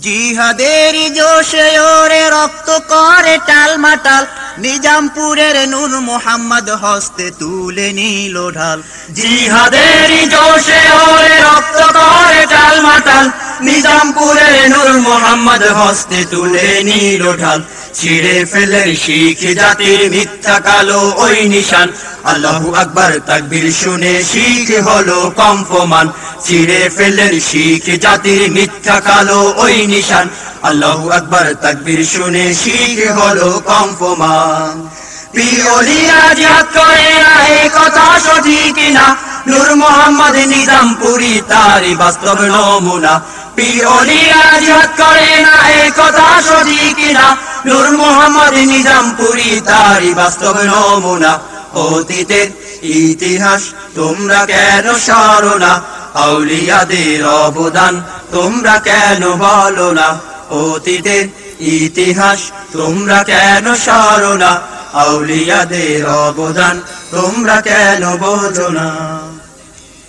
জিহাদের জোশে ওরে রক্ত করে টালমাটাল নিজামপুরের নূর মোহাম্মদ হস্তে তুলে নিল ঢাল জিহাদের জোশে ওরে রক্ত করে টালমাটাল নিজামপুরের নূর মোহাম্মদ হস্তে তুলে নিল ঢাল ছিঁড়ে ফেলে শিখ জাতির মিথ্যা কালো ওই নিশান আল্লাহু আকবার তাকবীর শুনে শিখ হলো কম্পমান ছিঁড়ে ফেলে শিখ জাতির মিথ্যা কালো ওই নিশান আল্লাহু আকবার তাকবীর শুনে শিখ হলো কম্পমান পিওলিয়া জিহাদ করে না এই কথা সঠিক না নূর মোহাম্মদ নিজামপুরি তারই বাস্তব নমুনা পিওলিয়া জিহাদ করে না এই কথা সঠিক না নূর মোহাম্মদ নিজামপুরি তারই বাস্তব নমুনা অতীতের ইতিহাস তোমরা কেন সরো না আউলিয়াদের অবদান তোমরা কেন বলো না অতীতের ইতিহাস তোমরা কেন সরো না আউলিয়াদের অবদান তোমরা কেন বোঝো না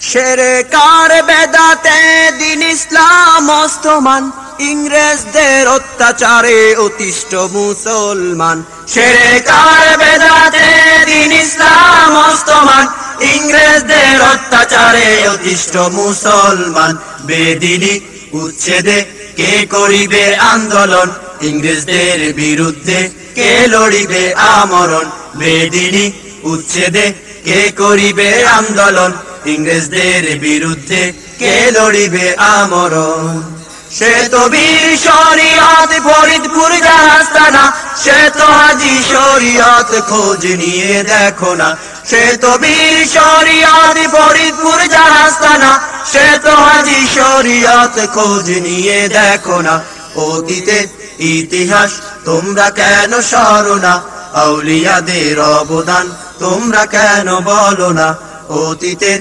শিরকার বেদাতে দিন ইসলাম অস্তমান ইংরেজদের অত্যাচারে অতিষ্ঠ মুসলমান শিরকার বেদাতে দিন ইসলাম অস্তমান ইংরেজদের অত্যাচারে অতিষ্ঠ মুসলমান বেদিনী উচ্ছেদে কে করিবে আন্দোলন ইংরেজদের বিরুদ্ধে কে লড়িবে আমরণ বেদিনী উচ্ছেদে কে করিবে আন্দোলন ইংরেজদের বিরুদ্ধে কে লড়িবে আমরণ সে তো বীর শরিয়ত ফরিদপুর জাহাস্তানা সে তো হাজি শরিয়ত খোঁজ নিয়ে দেখো না সে তো বীর শরিয়ত ফরিদপুর জাহাস্তানা সে তো হাজি শরিয়ত খোঁজ নিয়ে দেখো না অতীতের ইতিহাস তোমরা কেন সরো না আউলিয়াদের অবদান তোমরা কেন বলো না অতীতের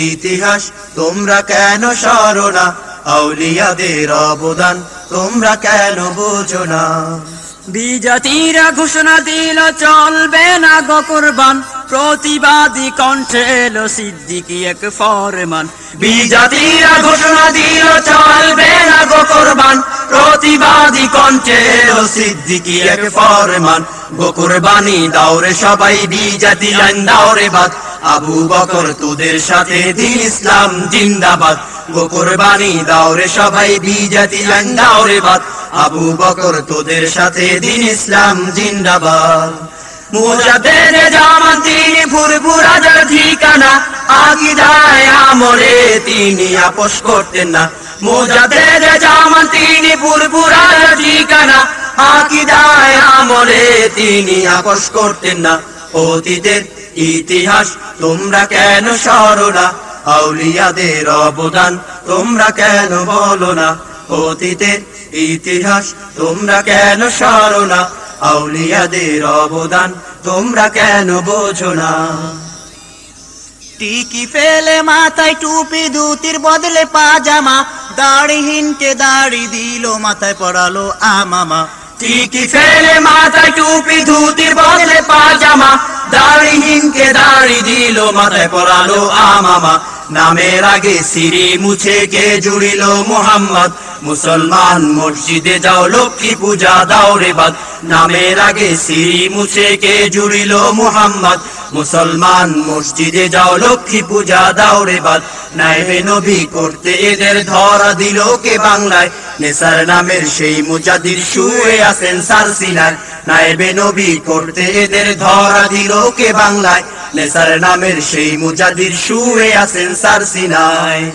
ইতিহাস তোমরা কেন সরো না আউলিয়াদের অবদান তোমরা কেন বোঝো না বিজাতিরা ঘোষণা দিল চলবে না গো কুরবান প্রতিবাদী কণ্ঠে এলো সিদ্দিকী এক ফরমান বিজাতিরা ঘোষণা দিল চলবে না গো কুরবান প্রতিবাদী কণ্ঠে এলো সিদ্দিকী এক ফরমান গো কুরবানি দাওরে সবাই বিজাতি আইন দাওরে বাদ আবু বকর তোদের সাথে দিন ইসলাম জিন্দাবাদ গো কুরবানি দাওরে সবাই বিজাতি আইন দাওরে বাদ আবু বকর তোদের সাথে দিন ইসলাম জিন্দাবাদ মুজাদ্দেদ জামান তিনি ফুরফুরা যার ঠিকানা আকীদায় আমলে তিনি আপোষ করতেন না মুজাদ্দেদ জামান তিনি ফুরফুরা যার ঠিকানা আকীদায় আমলে তিনি আপোষ করতেন না অতীতের ইতিহাস তোমরা কেন সরো না আউলিয়াদের অবদান তোমরা কেন বলো না অতীতের ইতিহাস তোমরা কেন সরো না, আউলিয়াদের অবদান তোমরা কেন বোঝো না। টিকি ফেলে মাথায় টুপি, ধুতির বদলে পাজামা, দাড়িহীনকে দাড়ি দিল, মাথায় পড়ালো আমামা। টিকি ফেলে মাথায় টুপি, ধুতির বদলে পাজামা, দাড়িহীনকে দাড়ি দিল, মাথায় পরালো আমামা। নামের আগে সিরি মুছে কে জুড়িল মোহাম্মদ, মুসলমান মসজিদে যাও লক্ষ্মী পূজা দাও রে বাদ। নামের আগে সিরি মুছে কে জুড়িল মোহাম্মদ, মুসলমান মসজিদে যাও লক্ষ্মী পূজা দাও রে বাদ। নাইবে নবী করতে এদের ধরা দিল কে বাংলায়, নেসার নামের সেই মুজাদ্দিদ শুয়ে আছেন সারসিনায়। নাইবে নবী করতে এদের ধরা দিল কে বাংলায়, নেসার নামের সেই মুজাদ্দিদ শুয়ে আছেন সারসিনায়।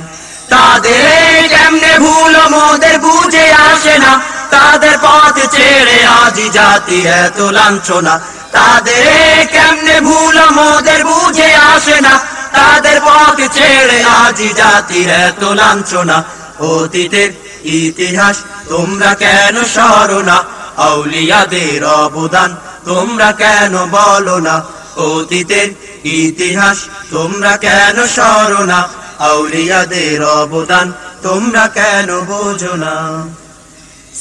তাদের কেমনে ভুল মোদের বুঝে আসে না, তাদের পথ ছেড়ে আজি জাতি এত লাঞ্ছনা। তাদের কেমনে ভুল মোদের বুঝে আসে না, তাদের পথ ছেড়ে আজি জাতির এত লাঞ্ছনা। অতীতের ইতিহাস তোমরা কেন সরো না, আউলিয়াদের অবদান তোমরা কেন বলো না। অতীতের ইতিহাস তোমরা কেন সরো না, আউলিয়াদের অবদান তোমরা কেন বোঝো না।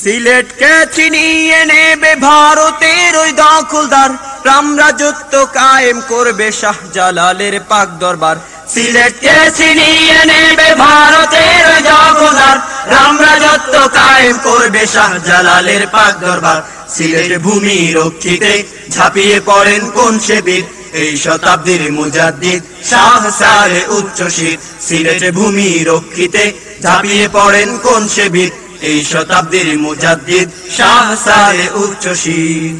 সিলেটকে ছিনিয়ে নেবে ভারতের ওই দখলদার, রামরাজত্ব কায়েম করবে শাহজালালের পাক দরবার। সিলেটকে ছিনিয়ে নেবে ভারতের ওই দখলদার, রামরাজত্ব কায়েম করবে শাহজালালের পাক দরবার। সিলেট ভূমি রক্ষিতে ঝাঁপিয়ে পড়েন কোন সে বীর, এই শতাব্দীর মুজাদ্দিদ শাহ সারে উচ্চশির। সিলেট ভূমি রক্ষিতে ঝাঁপিয়ে পড়েন কোন সে বীর, এই শতাব্দীর মুজাদ্দিদ শাহ সারে উচ্চশির।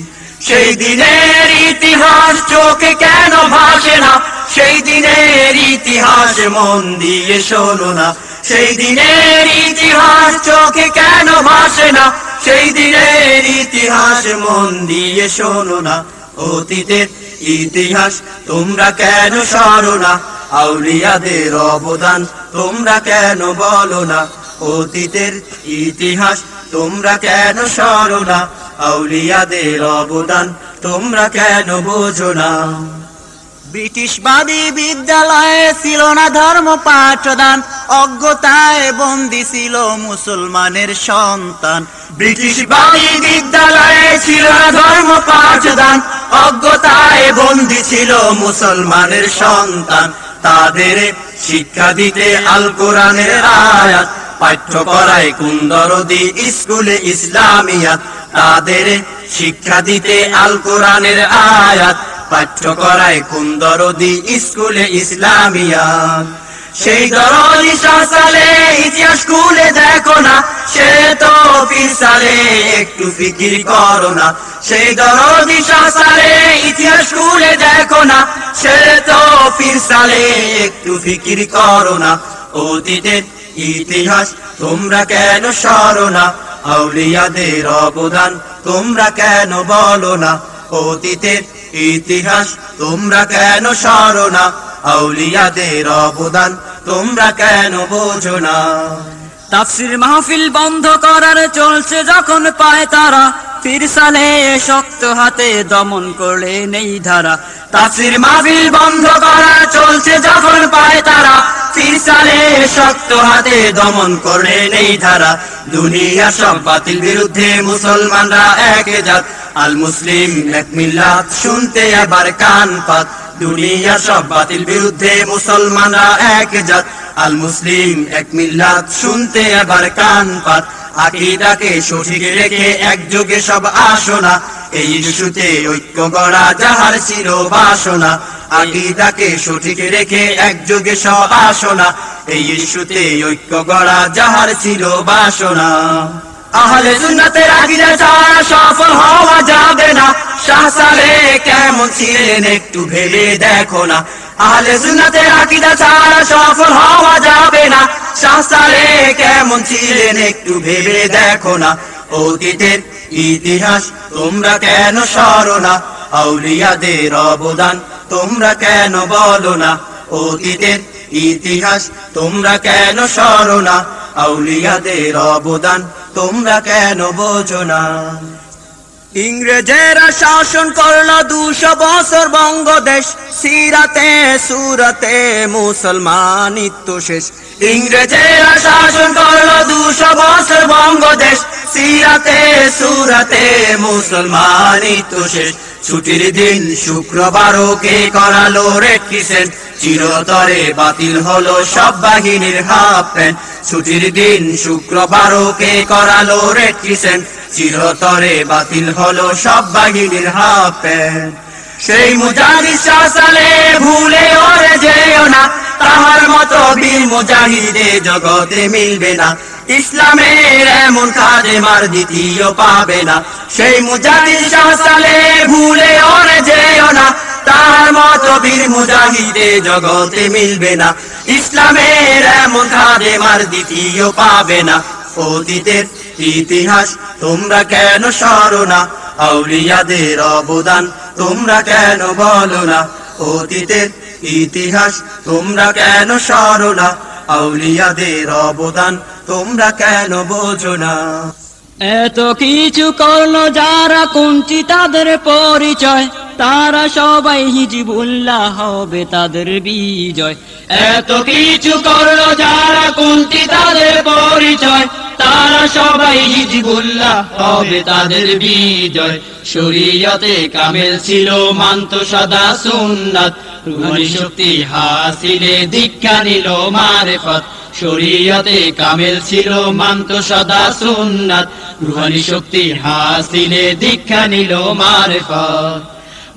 সেই দিনের ইতিহাস চোখে কেন ভাসে না, সেই দিনের ইতিহাস মন দিয়ে শোনো না। সেই দিনের ইতিহাস চোখে কেন ভাসে না, সেই দিনের ইতিহাস মন দিয়ে শোনো না। অতীতের ইতিহাস তোমরা কেন সরো না, আউলিয়াদের অবদান তোমরা কেন বলো না। অতীতের ইতিহাস তোমরা কেন সরো না, আউলিয়াদের অবদান তোমরা কেন বোঝো না। ব্রিটিশবাদী বিদ্যালয়ে ছিল না ধর্ম পাঠদান, অজ্ঞতায় বন্দী ছিল মুসলমানের সন্তান। ব্রিটিশবাদী বিদ্যালয়ে ছিল না ধর্ম পাঠদান, অজ্ঞতায় বন্দী ছিল মুসলমানের সন্তান। তাদের শিক্ষা দিতে আল কোরআনের আয়াত, পাঠ্য করায় কোন দরদি স্কুলে ইসলামিয়াত। তাদের শিক্ষা দিতে আল কোরআনের আয়াত, পাঠ্য করায় কোন দরদি স্কুলে ইসলামিয়াত। সেই দরদি সালে ইতিহাস খুলে দেখো না, সে তো ফিসালে একটু ফিকির করো না। সেই দরদি সালে ইতিহাস খুলে দেখো না, সে তো ফিসালে একটু ফিকির করো না। অতীতের ইতিহাস তোমরা কেন সরো না, আউলিয়াদের অবদান তোমরা কেন বলো না। অতীতের ইতিহাস তোমরা কেন সরো না, আউলিয়াদের অবদান তোমরা কেন বোঝো না। তাফসির মাহফিল বন্ধ করার চলছে যখন পায় তারা, ফিরসালে শক্ত হাতে দমন করে নেই ধারা। তাফসির মাহফিল বন্ধ করার চলছে যখন পায় তারা, ফিরসালে শক্ত হাতে দমন করে নেই ধারা। দুনিয়া সব বাতিল বিরুদ্ধে মুসলমানরা এক জাত, আল মুসলিম এক মিল্লাত শুনতে এবার কান পাত। দুনিয়া সব বাতিল বিরুদ্ধে মুসলমানরা এক জাত, আল মুসলিম এক মিল্লাত শুনতে এবার কান পাত। আকীদাকে সঠিক রেখে একযোগে সব আসনা, এই ইস্যুতে ঐক্য গড়া যাহার ছিল বাসনা। আকীদাকে সঠিক রেখে একযোগে সব আসনা, এই ইস্যুতে ঐক্য গড়া যাহার ছিল বাসনা। আহলে সুন্নাতের আকীদা ছাড়া সফল হওয়া যাবে না, শাহ সালেহ কেমন ছিলেন একটু ভেবে দেখো না। আহলে সুন্নাতের আকীদা ছাড়া সফল হওয়া যাবে না, শাহ সালেহ কেমন ছিলেন একটু ভেবে দেখো না। অতীতের ইতিহাস তোমরা কেন সরো না, আউলিয়াদের অবদান তোমরা কেন বলো না। অতীতের ইতিহাস তোমরা কেন সরো না, আউলিয়াদের অবদান তোমরা কেন বোঝো না? ইংরেজেরা শাসন করলো 200 বছর বঙ্গদেশ, সিরাতে সুরাতে মুসলমানিত্ব শেষ। ইংরেজেরা শাসন করলো 200 বছর বঙ্গদেশ, সিরাতে সুরাতে মুসলমানিত্ব শেষ। ছুটির দিন শুক্রবারও কে করালো রেড ক্রিসেন্ট, চিরতরে বাতিল হলো সব বাহিনীর হাফ প্যান্ট। ছুটির দিন শুক্রবারও কে করালো রেড ক্রিসেন্ট, চিরতরে বাতিল হলো সব বাহিনীর হাফ প্যান্ট। সেই মুজাহিদ সালে ভুলে ওরে যেও না, তাহার মতো বীর মুজাহিদে জগতে মিলবে না। ইসলামের এমন খাদেমার দ্বিতীয় পাবে না। সেই মুজাহিদ সালে ভুলে ওরে যেও না, তাহার মতো বীর মুজাহিদে জগতে মিলবে না। ইসলামের এমন খাদেমার দ্বিতীয় পাবে না। অতীতের ইতিহাস তোমরা কেন সরো না, আউলিয়াদের অবদান তোমরা কেন বলো না? অতীতের ইতিহাস তোমরা কেন সরো না, আউলিয়াদের অবদান তোমরা কেন বোঝো না? এত কিছু করলো যারা কুঞ্চি তাদের পরিচয়, তারা সবাই হিজবুল্লাহ হবে তাদের বিজয়। এত কিছু করলো যারা কুঞ্চি তাদের পরিচয়, তারা সবাই হিজবুল্লাহ হবে তাদের বিজয়। শরীয়তে কামেল ছিল মানত সদা সুন্নাত, রুহানি শক্তি হাসিলে দীক্ষা নিল মারেফত। শরীয়তে কামেল ছিল মানত সদা সুন্নাত, রুহানি শক্তি হাসিলে দীক্ষা নিল মারেফত।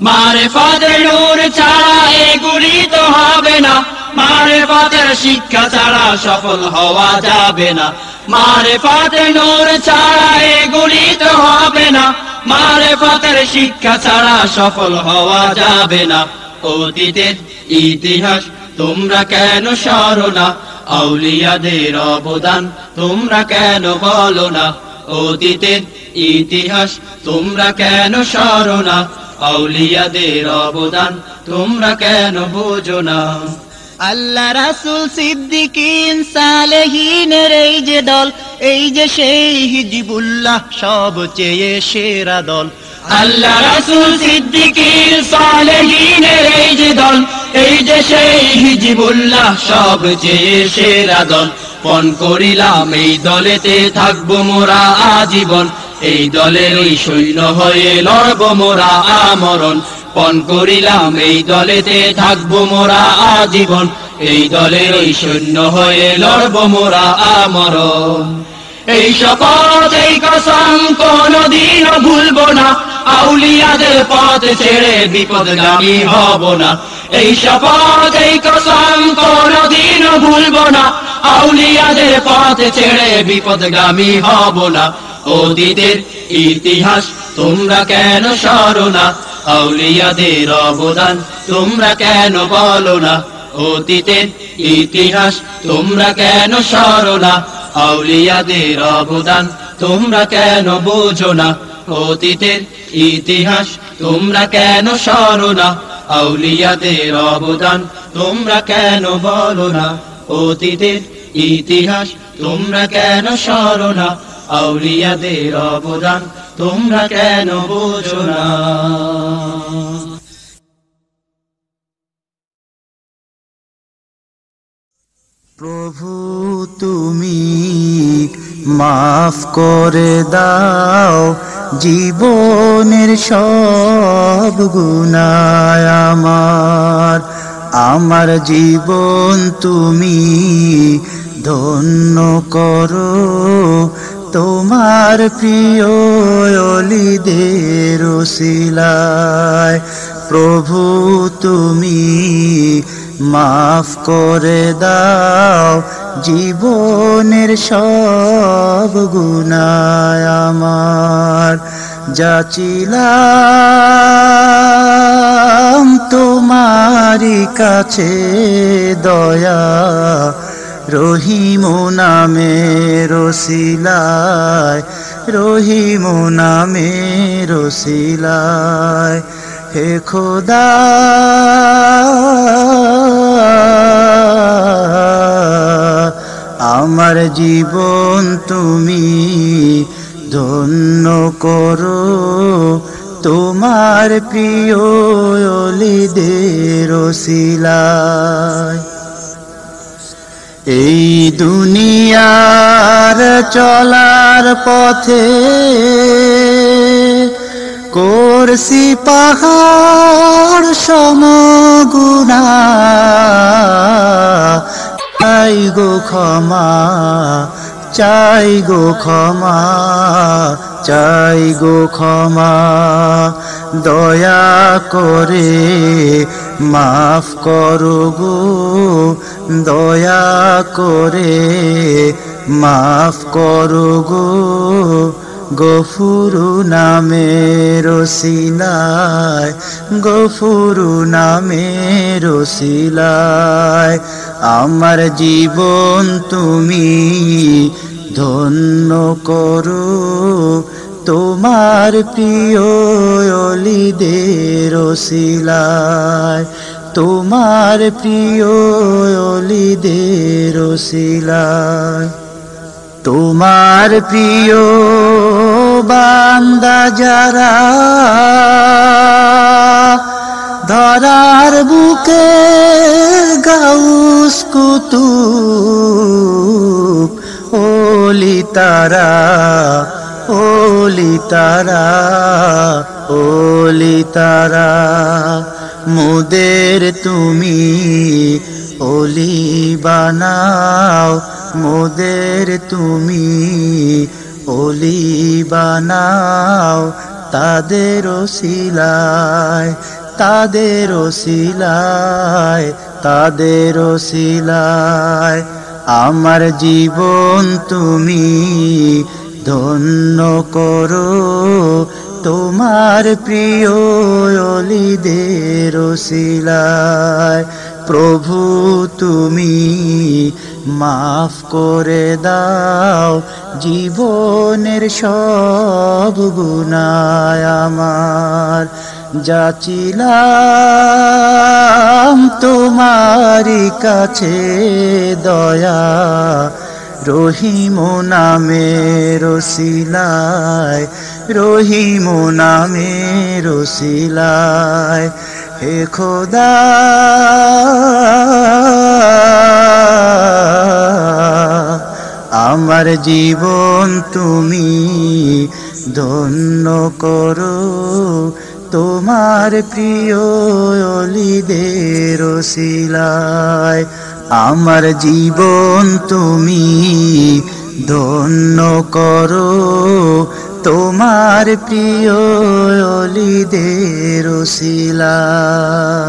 মারেফতের নূর ছাড়া এগুলি তো হবে না, মারেফতের শিক্ষা ছাড়া সফল হওয়া যাবে না। মারেফতের নূর ছাড়া এগুলি তো হবে না, মারেফতের শিক্ষা ছাড়া সফল হওয়া যাবে না। অতীতের ইতিহাস তোমরা কেন সরো না, আউলিয়াদের অবদান তোমরা কেন বলো না? অতীতের ইতিহাস তোমরা কেন সরো না, আউলিয়াদের অবদান তোমরা কেন বোঝো না? আল্লাহ রাসূল সিদ্দিকীন সালেহীনের এই যে দল, এই যে সেই হিজবুল্লাহ সবচেয়ে সেরা দল। আল্লাহ রাসূল সিদ্দিকীন সালেহীনের এই যে দল, এই যে সেই হিজবুল্লাহ সবচেয়ে সেরা দল। পণ করিলাম এই দলেতে থাকবো মোরা আজীবন, এই দলের ওই সৈন্য হয়ে লড়ব মোরা আমরণ। পণ করিলাম এই দলেতে থাকবো মোরা আজীবন, এই দলের ওই সৈন্য হয়ে লড়ব মোরা আমরণ। এই শপথ এই কসম কোনদিনও ভুলবো না, আউলিয়াদের পথ ছেড়ে বিপদগামী হব না। এই শপথ এই কসম কোনদিনও ভুলবো না, আউলিয়াদের পথ ছেড়ে বিপদগামী হব না। অতীতের ইতিহাস তোমরা কেন সরো না, আউলিয়াদের অবদান তোমরা কেন বলো না? অতীতের ইতিহাস তোমরা কেন সরো না, আউলিয়াদের অবদান তোমরা কেন বোঝো না? অতীতের ইতিহাস তোমরা কেন সরো না, আউলিয়াদের অবদান তোমরা কেন বলো না? অতীতের ইতিহাস তোমরা কেন সরো না, আউলিয়াদের অবদান তোমরা কেন বোঝো না? প্রভু তুমি মাফ করে দাও জীবনের সব গুনাহ আমার জীবন তুমি ধন্য করো তোমার প্রিয় ওলিদের ওসিলায়। প্রভু তুমি মাফ করে দাও জীবনের সব গুনাহ আমার। যাচিলাম তোমারি কাছে দয়া রহিম নামের ওসিলায়, রহিম নামের ওসিলায়। হে খোদা আমার জীবন তুমি ধন্য করো তোমার প্রিয় ওলিদের ওসিলায়। এই দুনিয়ার চলার পথে করছি পাহাড় সমগুনাহ, চাই গো ক্ষমা, চাই গো ক্ষমা, চাই গো ক্ষমা, দয়া করে মাফ করো গো, দয়া করে মাফ করো গো, গফুরু নামের ওসিলায়, গফুরু নামের ওসিলায়। আমার জীবন তুমি ধন্য করো তোমার প্রিয় ওলিদের ওসিলায়, তোমার প্রিয় ওলিদের ওসিলায়। তোমার প্রিয় বান্দা যারা ধরার বুকে গাউস কুতুব, ওলি তারা, ওলি তারা, ওলি তারা, মোদের তুমি ওলি বানাও, মোদের তুমি ওলি বানাও, তাদের ওসিলায়, তাদের ওসিলায়, তাদের ওসিলায়। আমার জীবন তুমি ধন্য করো তোমার প্রিয় ওলিদের ওসিলায়। প্রভু তুমি মাফ করে দাও জীবনের সব গুনাহ আমার, যাচিলাম তোমারই কাছে দয়া, রহিম নামের ওসিলায়, রহিম নামের ওসিলায়। হে খোদা আমার জীবন তুমি ধন্য করো তোমার প্রিয় ওলিদের ওসিলায়। আমার জীবন তুমি ধন্য করো তোমার প্রিয় ওলিদের ওসিলায়।